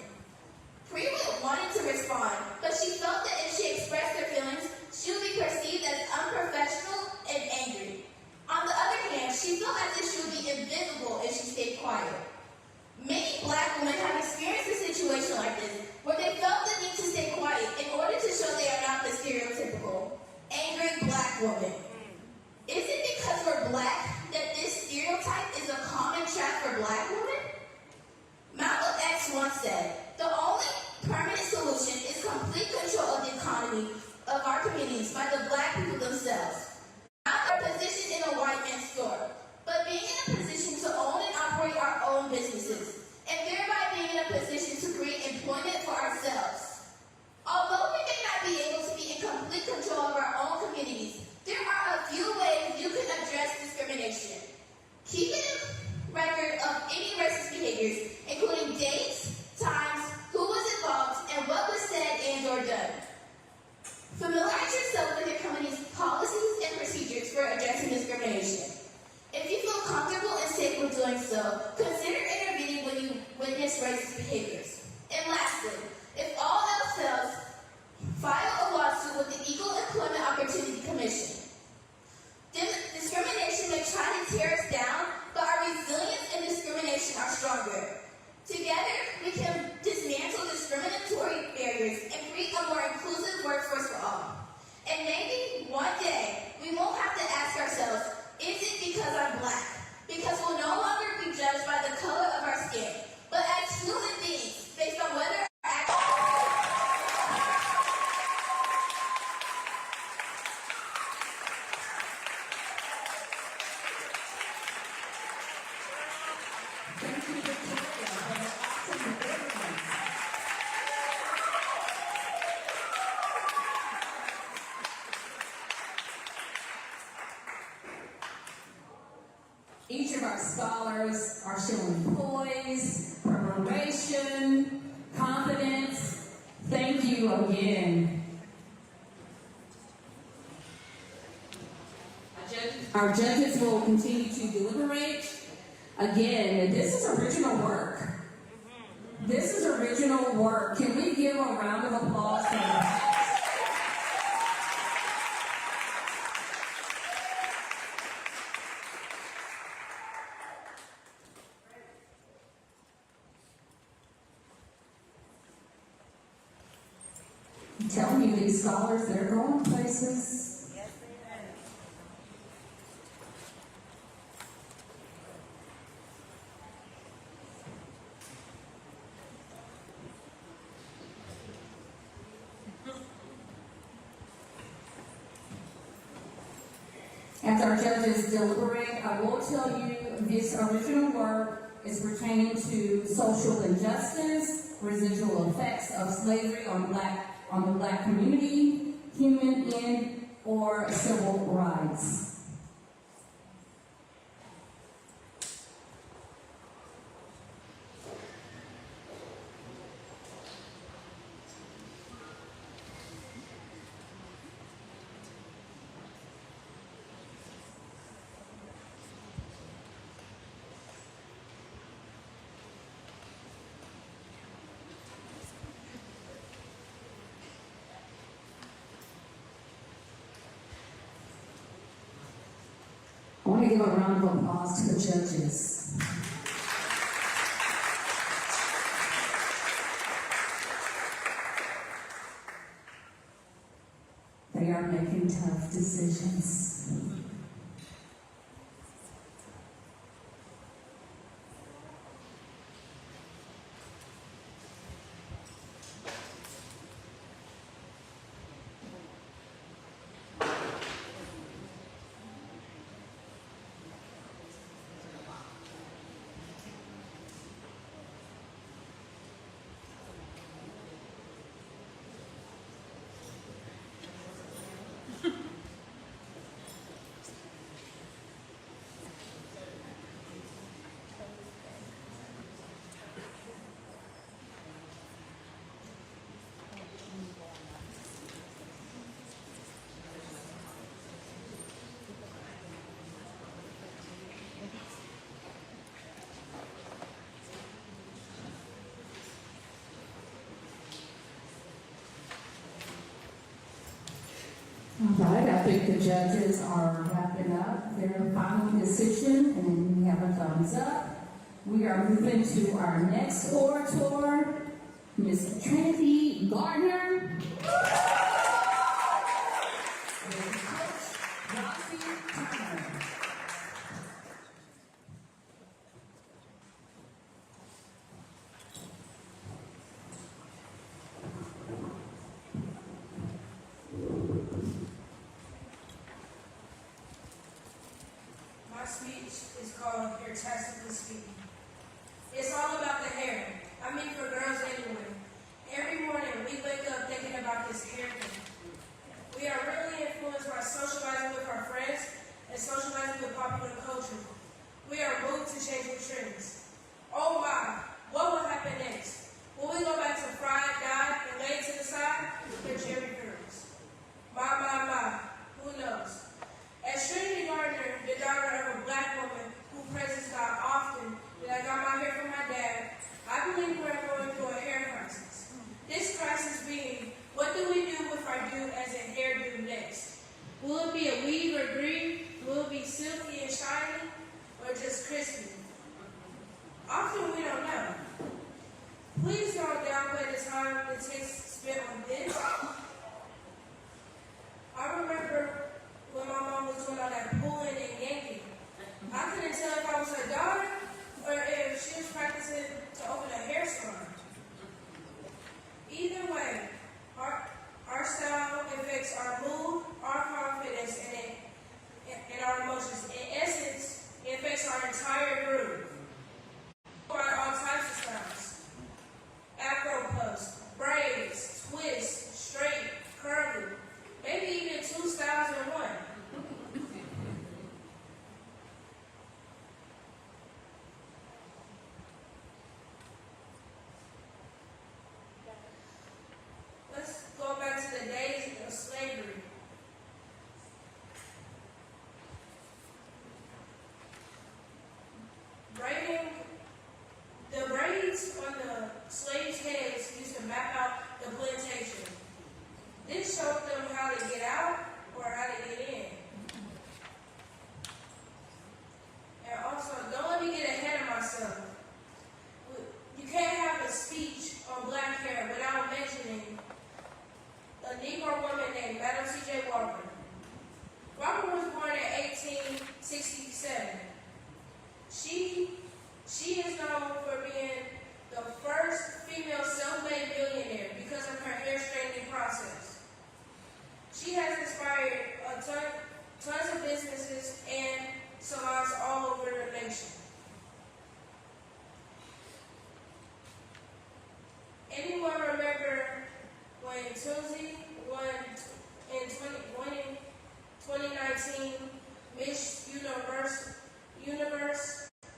Pruitt wanted to respond, but she felt that if she expressed her feelings, she would be perceived as unprofessional and angry. On the other hand, she felt as if she would be invisible if she stayed quiet. Many black women have experienced a situation like this, where they felt the need to stay quiet in order to show they are not the stereotypical angry black woman. Is it because we're black that this stereotype is a common trap for black women? Malcolm X once said, the only permanent solution is complete control of the economy of our communities by the black people themselves. Not our position in a white man's store, but being in a position to own and operate our own businesses, and thereby being in a position to create employment for ourselves. Although we may not be able to be in complete control of our own communities, there are a few ways you can address discrimination. Keeping a record of any racist behaviors, including dates, times, who was involved, and what was said and or done. Familiarize yourself with your company's policies and procedures for addressing discrimination. If you feel comfortable and safe with doing so, consider intervening when you witness racist behaviors. And lastly, if all else fails, file a lawsuit with the Equal Employment Opportunity Commission. Discrimination may try to tear us down, but our resilience and discrimination are stronger. Together, we can dismantle discriminatory barriers and create a more inclusive workforce for all. And maybe one day, we won't have to ask ourselves, is it because I'm black? Because we'll no longer be judged by the color of our skin, but as grace, preparation, confidence. Thank you again. Our judges will continue to deliberate. Again, this is original work. This is original work. Can we give a round of applause for that? I'm telling you, these scholars, they're going places. As our judges deliberate, I will tell you this original work is pertaining to social injustice, residual effects of slavery on the black community, human and or civil rights. I want to give a round of applause to the judges. They are making tough decisions. All right, I think the judges are wrapping up their final decision, and we have a thumbs up. We are moving to our next orator, Miss Trinity Gardner. My speech is called Tactically Speaking. It's all about the hair. I mean, for girls anyway. Every morning we wake up thinking about this hair thing. We are really influenced by socializing with our friends and socializing with popular culture. We are moved to change the trends. Oh my, what will happen next? Will we go back to fried, dyed, and laid to the side? Or Jerry curls? My, who knows? As Trinity Gardner, the daughter of a black woman who praises God often, that I got my hair from my dad, I believe we're going through a hair crisis. This crisis being, what do we do with our do as a hairdo next? Will it be a weave or green? Will it be silky and shiny? Or just crispy? Often we don't know. Please don't downplay the time it takes spent on this. I remember when my mom was doing all that pulling and yanking. I couldn't tell if I was her daughter or if she was practicing to open a hair salon. Either way, our style affects our mood, our confidence, and our emotions. In essence, it affects our entire group. By all types of styles. Afro puffs, braids, twists, straight slaves' heads used to map out the plantation. This showed them how to get out or how to get in. And also, don't let me get ahead of myself. You can't have a speech on black hair without mentioning a Negro woman named Madam C.J. Walker. Walker was born in 1867. She is known for being the first female self-made billionaire because of her hair straightening process. She has inspired tons of businesses and salons all over the nation. Anyone remember when Tuesday won in 2019 Miss Universe?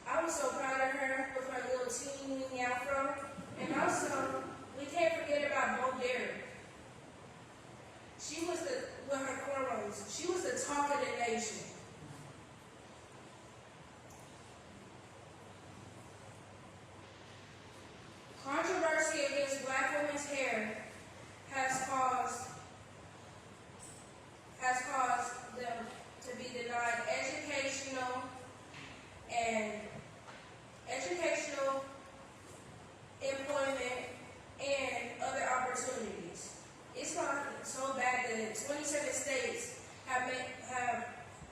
I was so proud of her with her little teeny afro. And also, we can't forget about Bo Derek. She was with her cornrows. She was the talk of the nation. Controversy against black women's hair has caused them to be denied educational, employment, and other opportunities. It's gotten so bad that 27 states have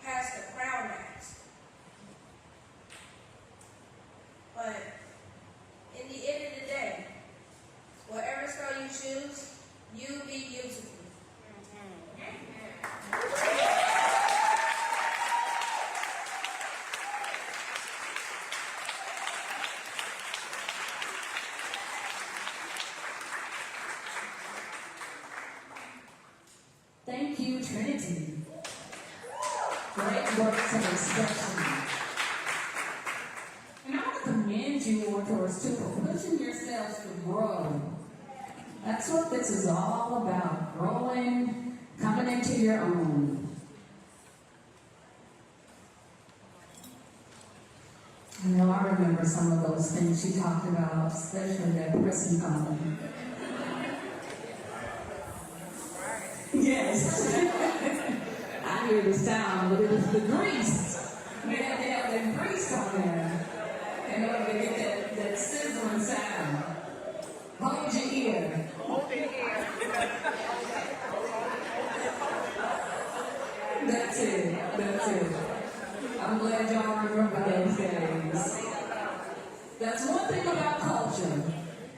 passed the Crown Act. But in the end of the day, whatever style you choose, you be beautiful. Thank you, Trinity. Great works of expression. And I want to commend you, orators, too, for pushing yourselves to grow. That's what this is all about, growing, coming into your own. I know I remember some of those things she talked about, especially that prison colony. Yes. I hear the sound, but it was the grease. They had to have that grease on there in order to get that sizzling sound. Hold your ear. Hold your ear. That's it. I'm glad y'all remember those days. That's one thing about culture.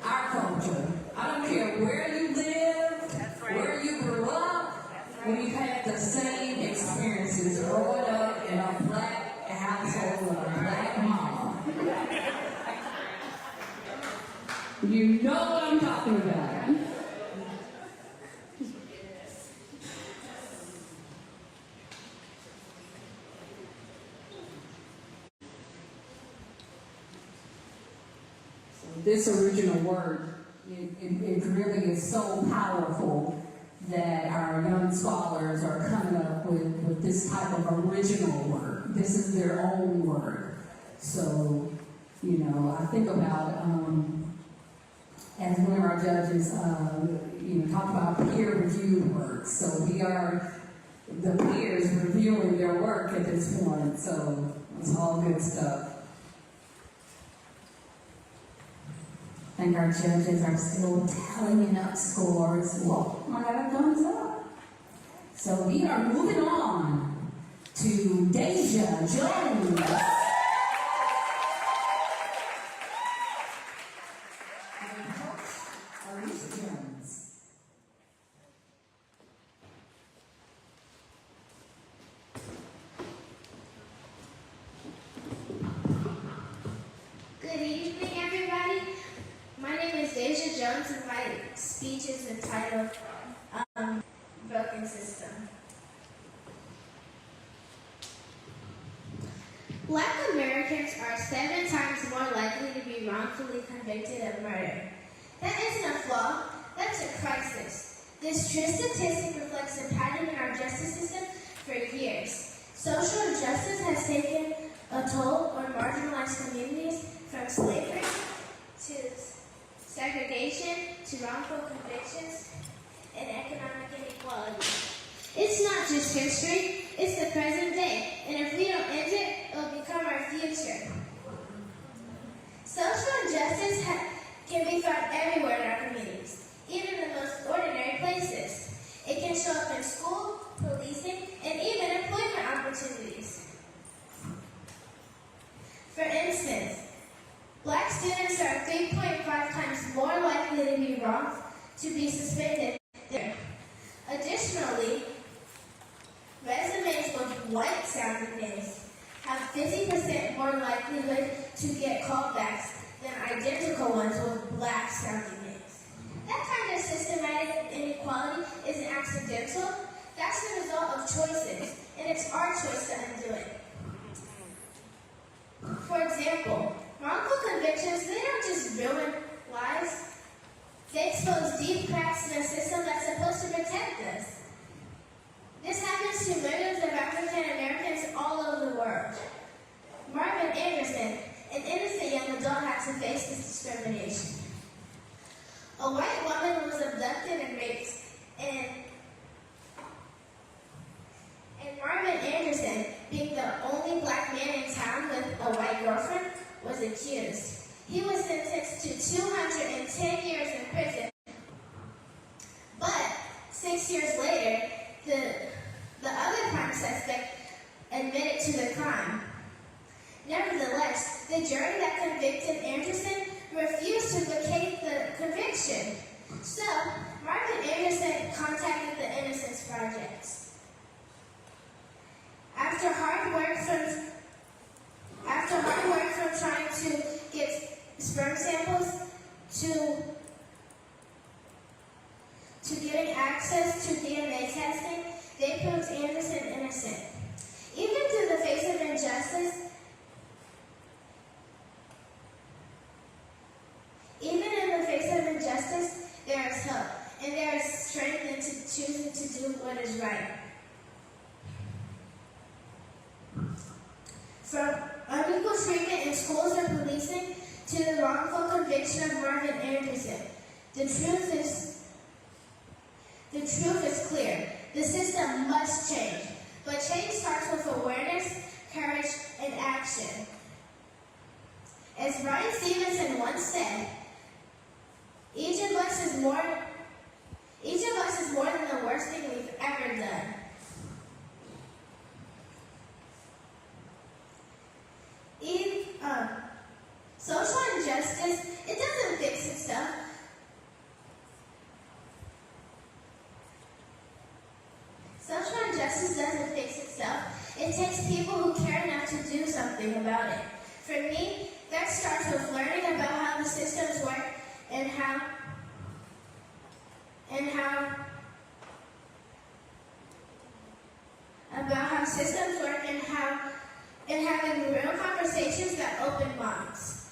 Our culture. I don't care where you live, where you grew up, we've had the same experiences growing up in a black household with a black mom. You know what I'm talking about. So this original word, it really is so powerful that our young scholars are coming up with this type of original work. This is their own work. So, I think about, as one of our judges, talk about peer-reviewed work. So we are the peers reviewing their work at this point. So it's all good stuff. I think our judges are still tallying up scores. Whoa, I got a thumbs up. So we are moving on to Deja Jones. And Coach Alicia Jones. Good evening, everybody. My name is Deja Jones, and my speech is entitled Broken System. Black Americans are 7 times more likely to be wrongfully convicted of murder. That isn't a flaw, that's a crisis. This true statistic reflects a pattern in our justice system for years. Social injustice has taken a toll on marginalized communities from slavery to segregation to wrongful convictions and economic inequality. It's not just history, it's the present day, and if we don't end it, it'll become our future. Social injustice can be found everywhere in our communities, even in the most ordinary places. It can show up in school, policing, and even employment opportunities. For instance, Black students are 3.5 times more likely to be wronged to be suspended. Additionally, resumes with white-sounding names have 50% more likelihood to get callbacks than identical ones with black-sounding names. That kind of systematic inequality isn't accidental. That's the result of choices, and it's our choice to undo it. For example, wrongful convictions, they don't just ruin lives. They expose deep cracks in a system that's supposed to protect us. This happens to millions of African Americans all over the world. Marvin Anderson, an innocent young adult, had to face this discrimination. A white woman was abducted and raped, and Marvin Anderson, being the only black man in town with a white girlfriend, was accused. He was sentenced to 210 years in prison, but 6 years later, the other crime suspect admitted to the crime. Nevertheless, the jury that convicted Anderson refused to vacate the conviction. So, Marvin Anderson contacted the Innocence Project. After hard work from trying to get sperm samples to getting access to DNA testing, they proved Anderson innocent. Even in the face of injustice, there is hope, and there is strength in choosing to do what is right. From unequal treatment in schools or policing to the wrongful conviction of Marvin Anderson, the truth is clear. The system must change, but change starts with awareness, courage, and action. As Brian Stevenson once said, each of us is more than the worst thing we've ever done. Social injustice, it doesn't fix itself. Social injustice doesn't fix itself. It takes people who care enough to do something about it. For me, that starts with learning about how the systems work and how and having real conversations that open minds.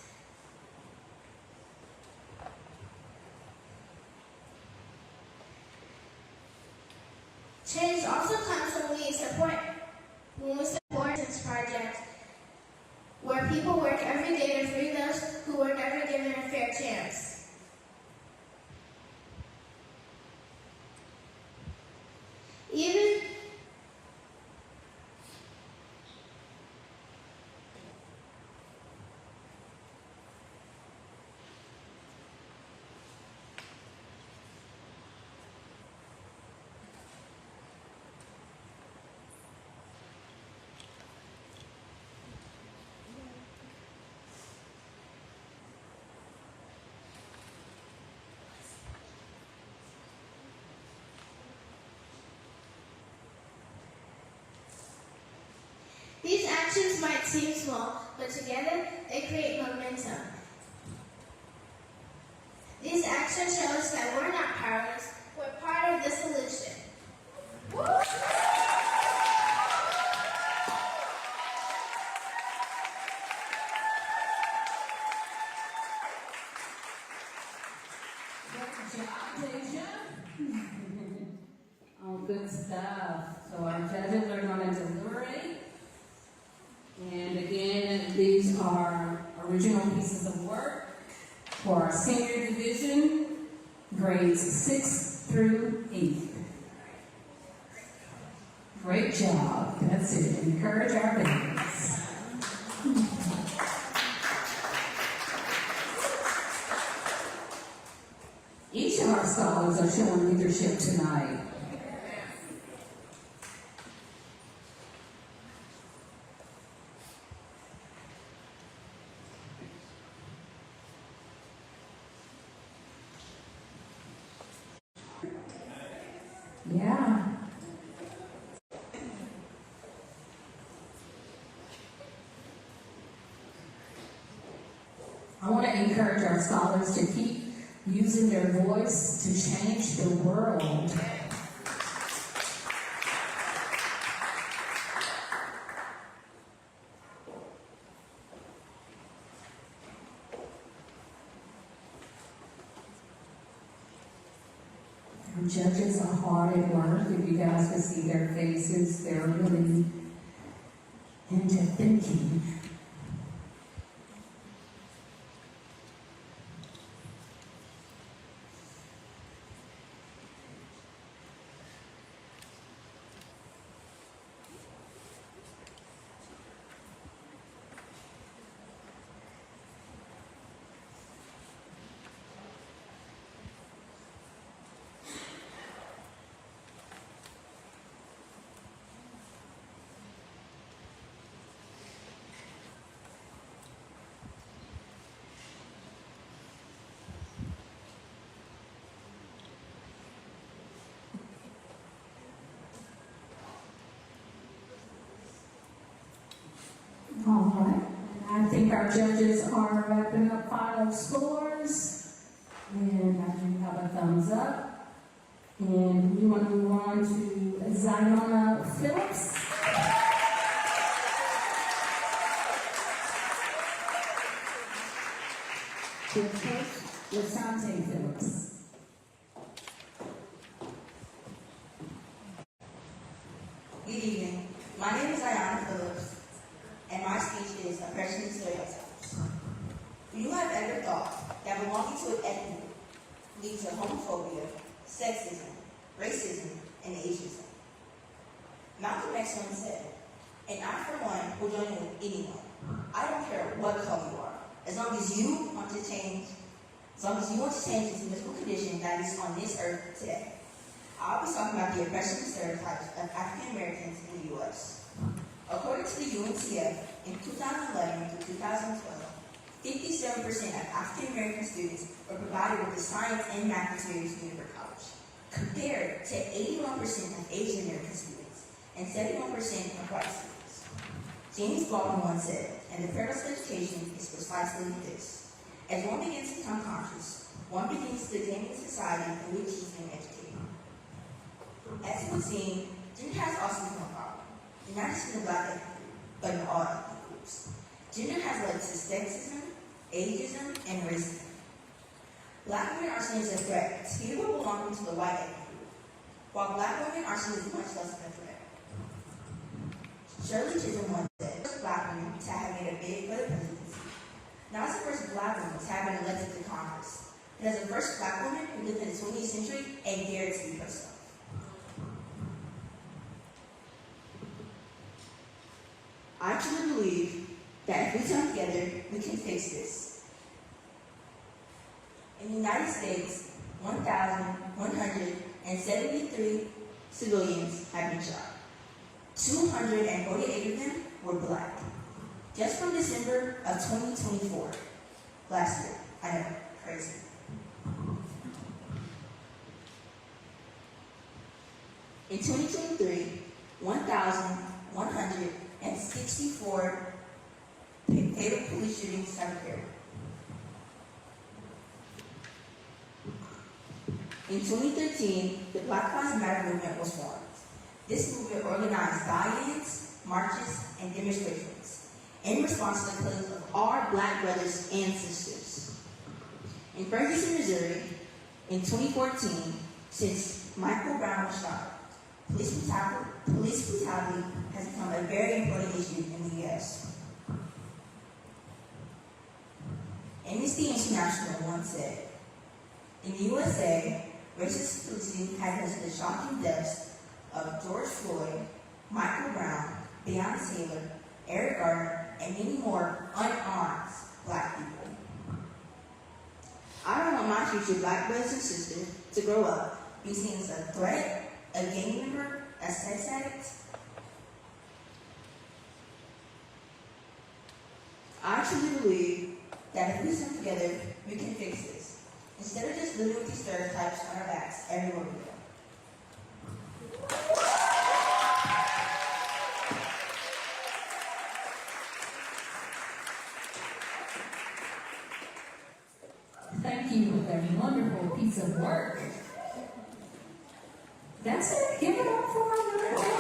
Change also comes when we support this project, where people work every day to free those who were never given a fair chance. These actions might seem small, but together they create momentum. These actions show us that we're not powerless, we're part of the solution. Woo! Oh, good stuff. So our judges are going to deliberate. And again, these are original pieces of work. For our senior division, grades 6th through 8th. Great job. That's it. Encourage our babies. Each of our scholars are showing leadership tonight. Yeah. I want to encourage our scholars to keep using their voice to change the world. Our judges are hard at work. If you guys could see their faces, they're really into thinking. All right. I think our judges are wrapping up final scores. And I do have a thumbs up. And we want to move on to Ziona Phillips. To Coach Lasante Phillips. Good evening. My name is Ziona Phillips, and my speech is Oppression Stereotypes. You have ever thought that belonging to an ethnic leads to homophobia, sexism, racism, and ageism? Malcolm X once said, and I, for one, will join in with anyone. I don't care what color you are, as long as you want to change the physical condition that is on this earth today. I'll be talking about the oppression and stereotypes of African Americans in the U.S. According to the UNCF, in 2011 through 2012, 57% of African American students were provided with the science and math materials needed for college, compared to 81% of Asian American students and 71% of white students. James Baldwin once said, and the purpose of education is precisely this: as one begins to become conscious, one begins to examine the society in which he's been educated. As you would see, gender has also become a problem, and not just in the Black ethnic group, but in all ethnic groups. Gender has led to sexism, ageism, and racism. Black women are seen as a threat to people belonging to the white ethnic group, while Black women are seen as much less of a threat. Shirley Chisholm once said, the first Black woman to have made a bid for the presidency. Not as the first Black woman to have been elected to Congress, but as the first Black woman who lived in the 20th century and dared to be herself. I truly believe that if we come together, we can fix this. In the United States, 1,173 civilians have been shot. 248 of them were Black. Just from December of 2024, last year. I know, crazy. In 2023, 1,164 fatal police shootings have occurred. In 2013, the Black Lives Matter movement was formed. This movement organized rallies, marches, and demonstrations in response to the killings of our Black brothers and sisters. In Ferguson, Missouri, in 2014, since Michael Brown was shot, police brutality has become a very important issue in the U.S. Amnesty International once said. In the USA, racist policing has led to the shocking deaths of George Floyd, Michael Brown, Breonna Taylor, Eric Garner, and many more unarmed black people. I don't want my future black brothers and sisters to grow up be seen as a threat, a gang member, a sex addict. I truly believe that if we stand together, we can fix this, instead of just living with these stereotypes on our backs everywhere we go. Thank you for that wonderful piece of work. That's it. Give it up for our little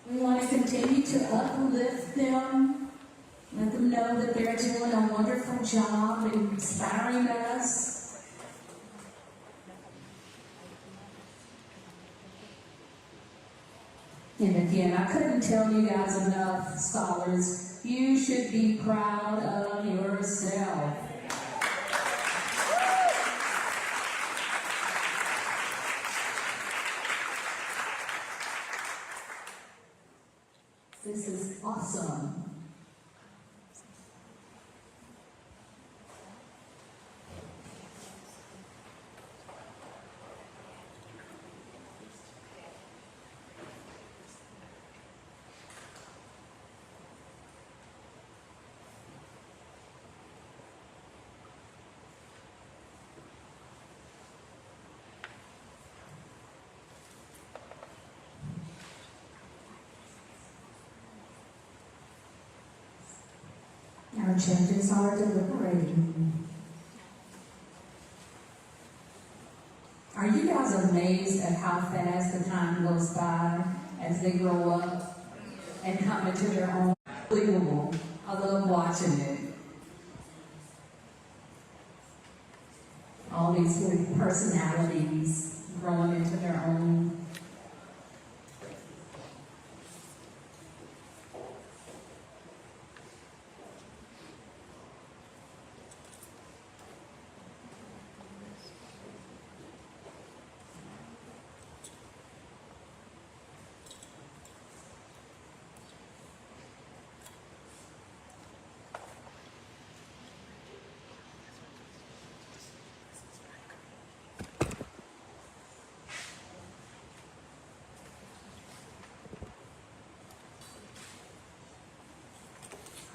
We want to continue to uplift them, let them know that they're doing a wonderful job in inspiring us. And again, I couldn't tell you guys enough, scholars, you should be proud of yourself. This is awesome. Our judges are deliberating. Are you guys amazed at how fast the time goes by as they grow up and come into their own? Unbelievable. I love watching it. All these little personalities growing into their own.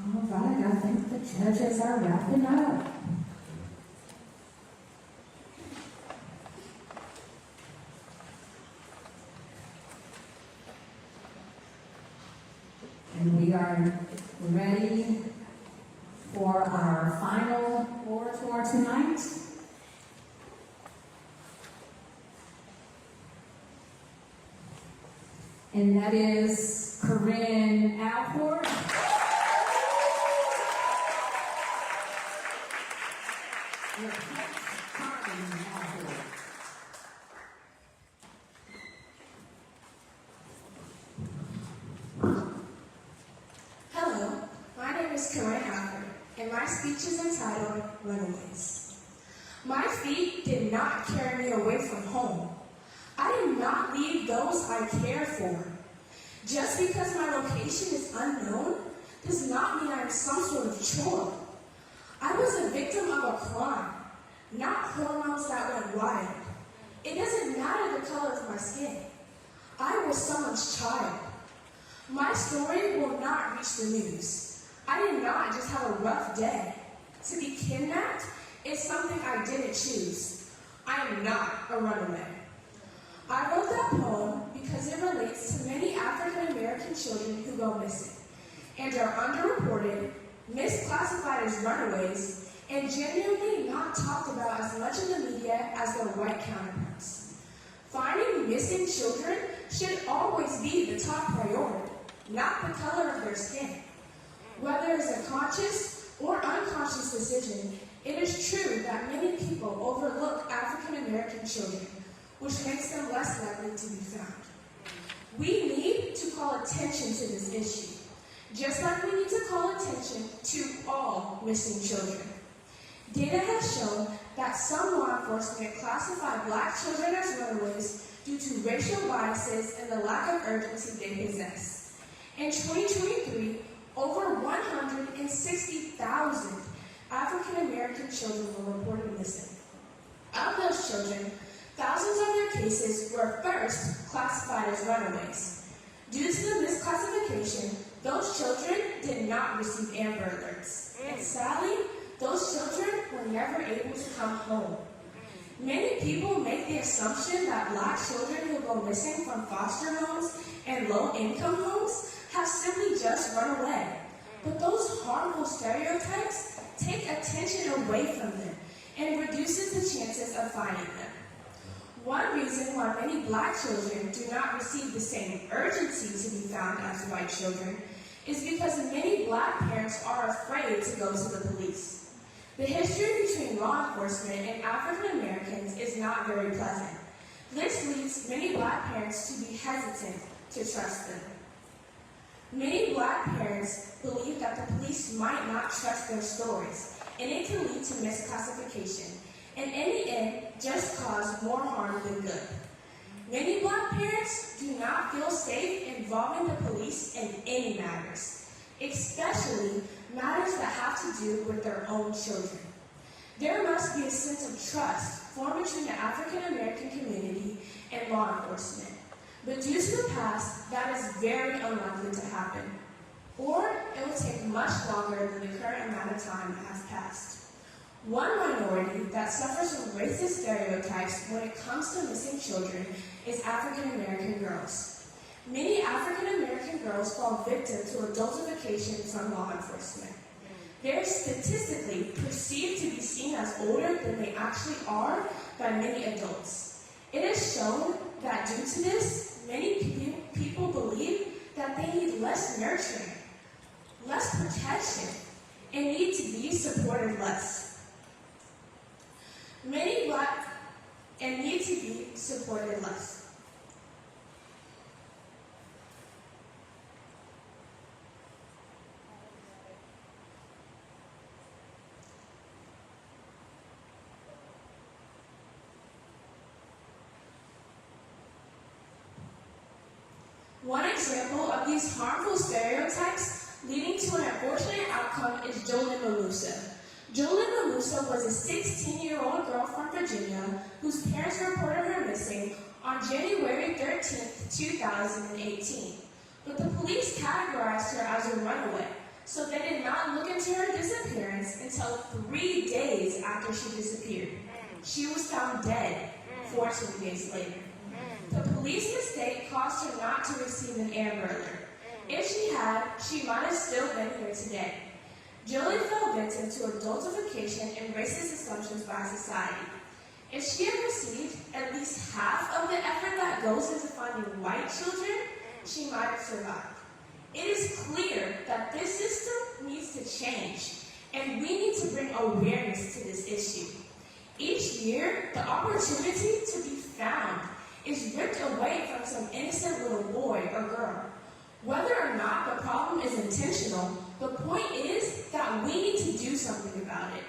All right, I think the judges are wrapping up. And we are ready for our final orator tonight. And that is Corinne Alport. Hello, my name is Corinne Alford, and my speech is entitled Runaways. My feet did not carry me away from home. I did not leave those I care for. Just because my location is unknown does not mean I am some sort of chore. I was a victim of a crime, not hormones that went wild. It doesn't matter the color of my skin. I was someone's child. My story will not reach the news. I did not just have a rough day. To be kidnapped is something I didn't choose. I am not a runaway. I wrote that poem because it relates to many African American children who go missing and are underreported, misclassified as runaways, and genuinely not talked about as much in the media as their white counterparts. Finding missing children should always be the top priority, not the color of their skin. Whether it's a conscious or unconscious decision, it is true that many people overlook African American children, which makes them less likely to be found. We need to attention to this issue, just like we need to call attention to all missing children. Data has shown that some law enforcement classify Black children as runaways due to racial biases and the lack of urgency they possess. In 2023, over 160,000 African American children were reported missing. Of those children, thousands of their cases were first classified as runaways. Due to the misclassification, those children did not receive Amber Alerts. And sadly, those children were never able to come home. Many people make the assumption that Black children who go missing from foster homes and low-income homes have simply just run away. But those harmful stereotypes take attention away from them and reduces the chances of finding them. One reason why many Black children do not receive the same urgency to be found as white children is because many Black parents are afraid to go to the police. The history between law enforcement and African Americans is not very pleasant. This leads many Black parents to be hesitant to trust them. Many Black parents believe that the police might not trust their stories, and it can lead to misclassification, and in the end, just cause more harm than good. Many Black parents do not feel safe involving the police in any matters, especially matters that have to do with their own children. There must be a sense of trust formed between the African American community and law enforcement. But due to the past, that is very unlikely to happen. Or it will take much longer than the current amount of time has passed. One minority that suffers from racist stereotypes when it comes to missing children is African American girls. Many African American girls fall victim to adultification from law enforcement. They are statistically perceived to be seen as older than they actually are by many adults. It is shown that due to this, many people believe that they need less nurturing, less protection, and need to be supported less. Many Black and need to be supported less. One example of these harmful stereotypes leading to an unfortunate outcome is Jolyn Malusa. Jolyn Malusa was a 16-year-old girl from Virginia whose parents reported her missing on January 13, 2018. But the police categorized her as a runaway, so they did not look into her disappearance until 3 days after she disappeared. She was found dead 14 days later. The police mistake caused her not to receive an Amber Alert. If she had, she might have still been here today. Jolyn fell victim to adultification and racist assumptions by society. If she had received at least half of the effort that goes into finding white children, she might have survived. It is clear that this system needs to change, and we need to bring awareness to this issue. Each year, the opportunity to be found is ripped away from some innocent little boy or girl. Whether or not the problem is intentional, the point is that we need to do something about it.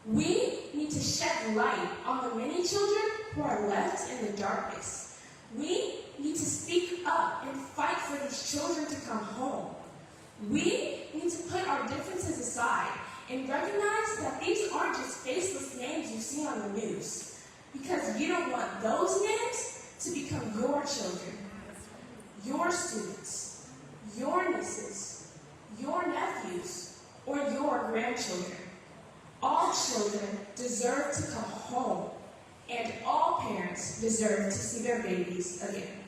We need to shed light on the many children who are left in the darkness. We need to speak up and fight for these children to come home. We need to put our differences aside and recognize that these aren't just faceless names you see on the news, because you don't want those names to become your children, your students, your nieces, your nephews, or your grandchildren. All children deserve to come home, and all parents deserve to see their babies again.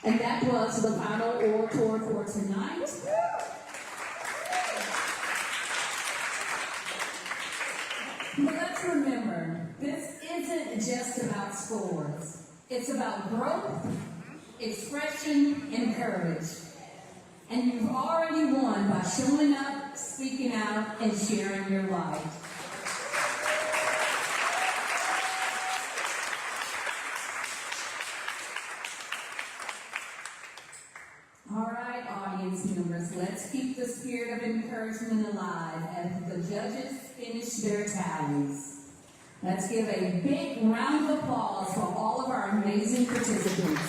And that was the final orator for tonight. But let's remember, this isn't just about scores. It's about growth, expression, and courage. And you've already won by showing up, speaking out, and sharing your light. All right, audience members, let's keep the spirit of encouragement alive as the judges finish their tallies. Let's give a big round of applause for all of our amazing participants.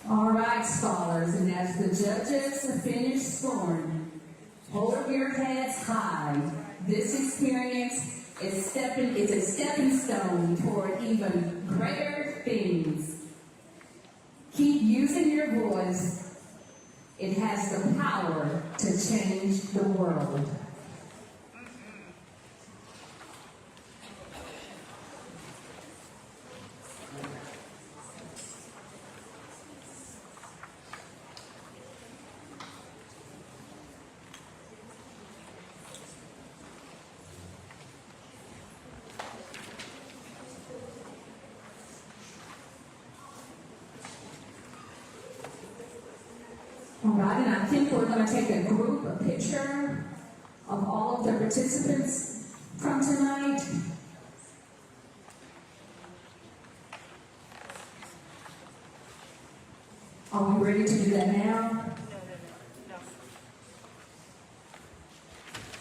All right, scholars, and as the judges finish scoring, hold your heads high. This experience is a stepping stone toward even greater things. Keep using your voice. It has the power to change the world. All right, and I think we're going to take a picture of all of the participants from tonight. Are we ready to do that now?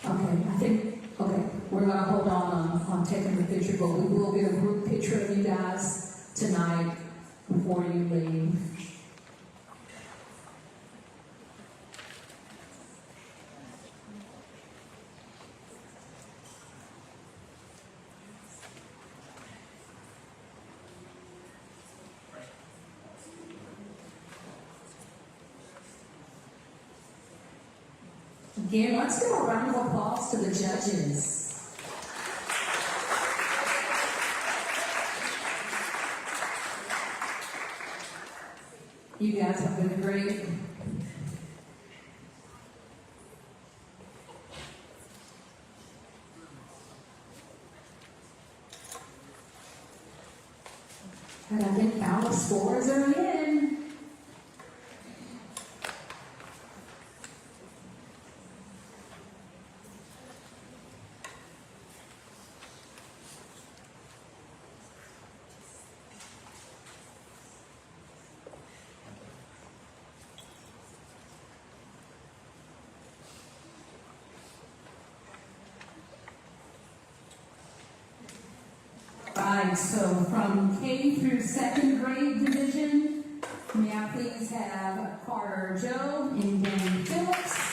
Okay, we're going to hold on taking the picture, but we will get a group picture of you guys tonight before you leave. Again, let's give a round of applause to the judges. You guys have been great. And I think our scores are in. Right, so from K through second grade division, may I please have Carter Joe and Danny Phillips.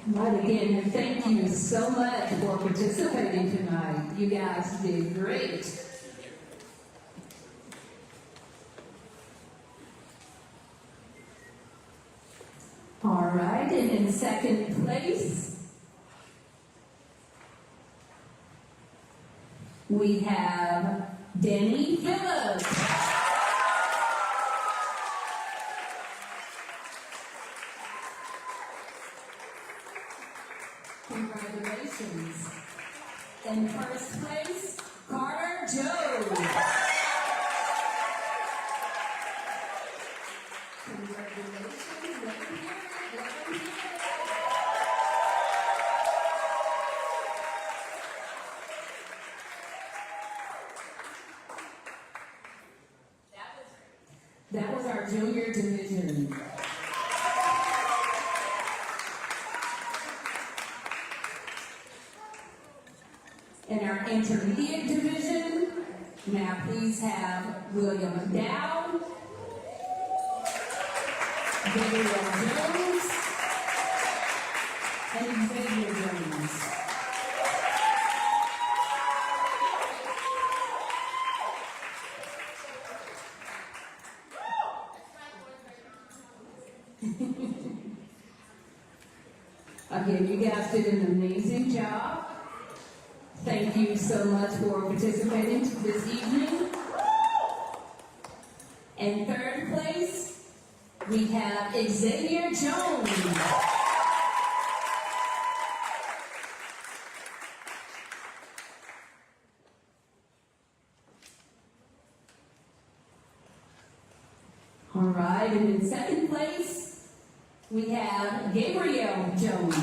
Right, again, thank you so much for participating tonight. You guys did great. All right, and in second place, we have Danny Phillips. Congratulations. In first place, Carter Joe. Congratulations. Let him hear it. Let him hear it. That was our junior division. In our intermediate division, may I please have William Dow, Gabriel Jones, and Xavier Jones. did an amazing job. Thank you so much for participating this evening. In third place, we have Xavier Jones. All right, and in second place, we have Gabriel Jones.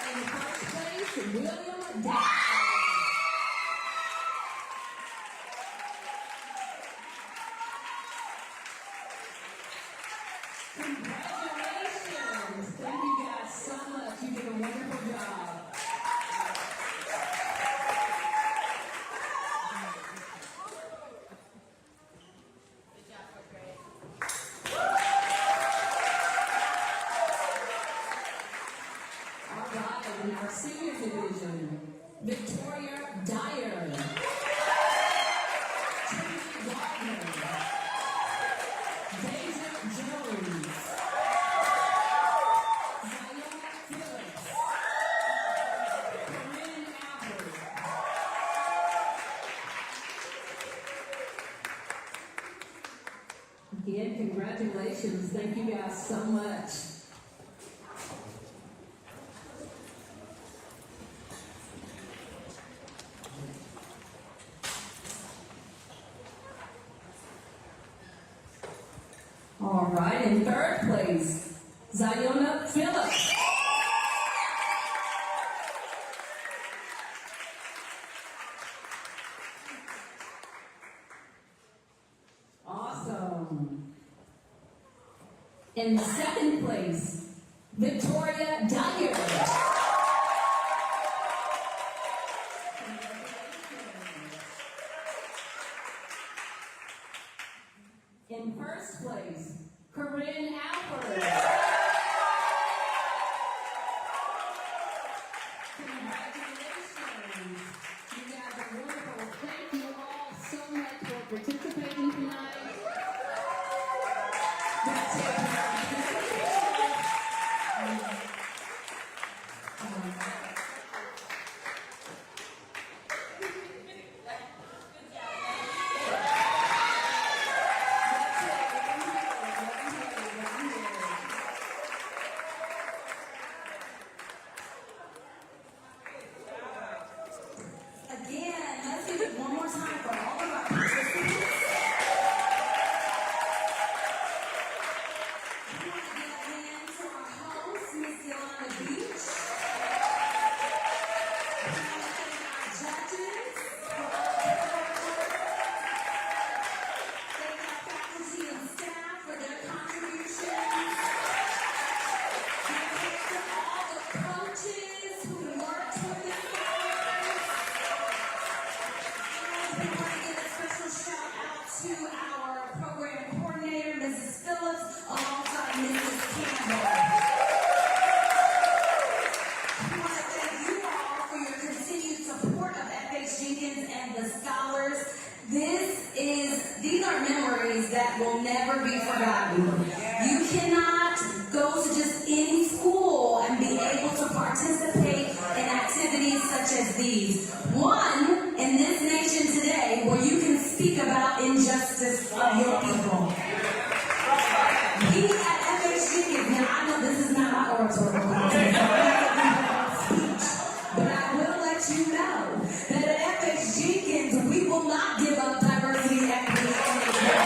In first place, William Dash. Congratulations! Thank you guys so much. You did a wonderful job. All right, in our senior division, Victoria Dyer. Trinity Gardner. Deja Jones. Zion Phillips. Corinne Albert. Again, congratulations. Thank you guys so much. All right, in third place, Ziona Phillips. Awesome. In second place, Victoria Dyer. In first place, Corinne Albert. Congratulations. You guys are wonderful. Thank you all so much for participating tonight. That's it. Again, let's do it one more time for all of our participants. We want to give a hand to our host, Miss Yolanda Beach. We want to thank our judges for all their hard work. Thank our faculty and staff for their contributions. Thank to all the coaches who worked with us. We want to give a special shout out to our program coordinator, Mrs. Phillips, alongside Mrs. Campbell. We want to thank you all for your continued support of FH Jenkins and the scholars. These are memories that will never be forgotten. You cannot go to just any school and be able to participate in activities such as these. One, in this nation today, where you can speak about injustice of your people. We at FH Jenkins, now I know this is not my oratorical contest, so I'm not going to do a speech, but I will let you know that at FH Jenkins, we will not give up diversity, equity, and inclusion.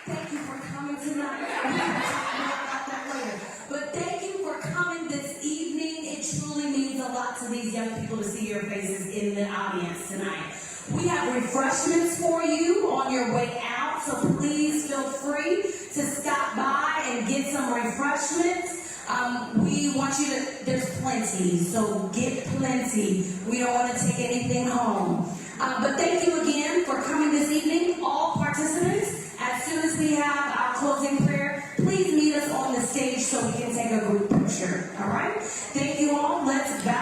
Thank you for coming tonight. We're going to talk more about that later. But thank you for coming this evening. It truly means a lot to these young people to see your faces in the audience tonight. We have refreshments for you on your way out, so please feel free to stop by and get some refreshments. We want you to, there's plenty, so get plenty. We don't want to take anything home. But thank you again for coming this evening, all participants. As soon as we have our closing prayer, please meet us on the stage so we can take a group picture. All right? Thank you all. Let's bow.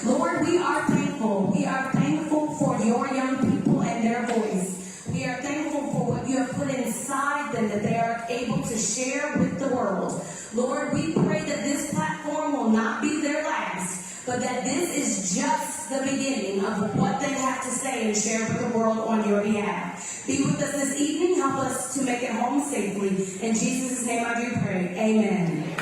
Lord, we are thankful. We are thankful for your young people and their voice. We are thankful for what you have put inside them that they are able to share with the world. Lord, we pray that this platform will not be their last, but that this is just the beginning of what they have to say and share with the world on your behalf. Be with us this evening. Help us to make it home safely. In Jesus' name I do pray. Amen.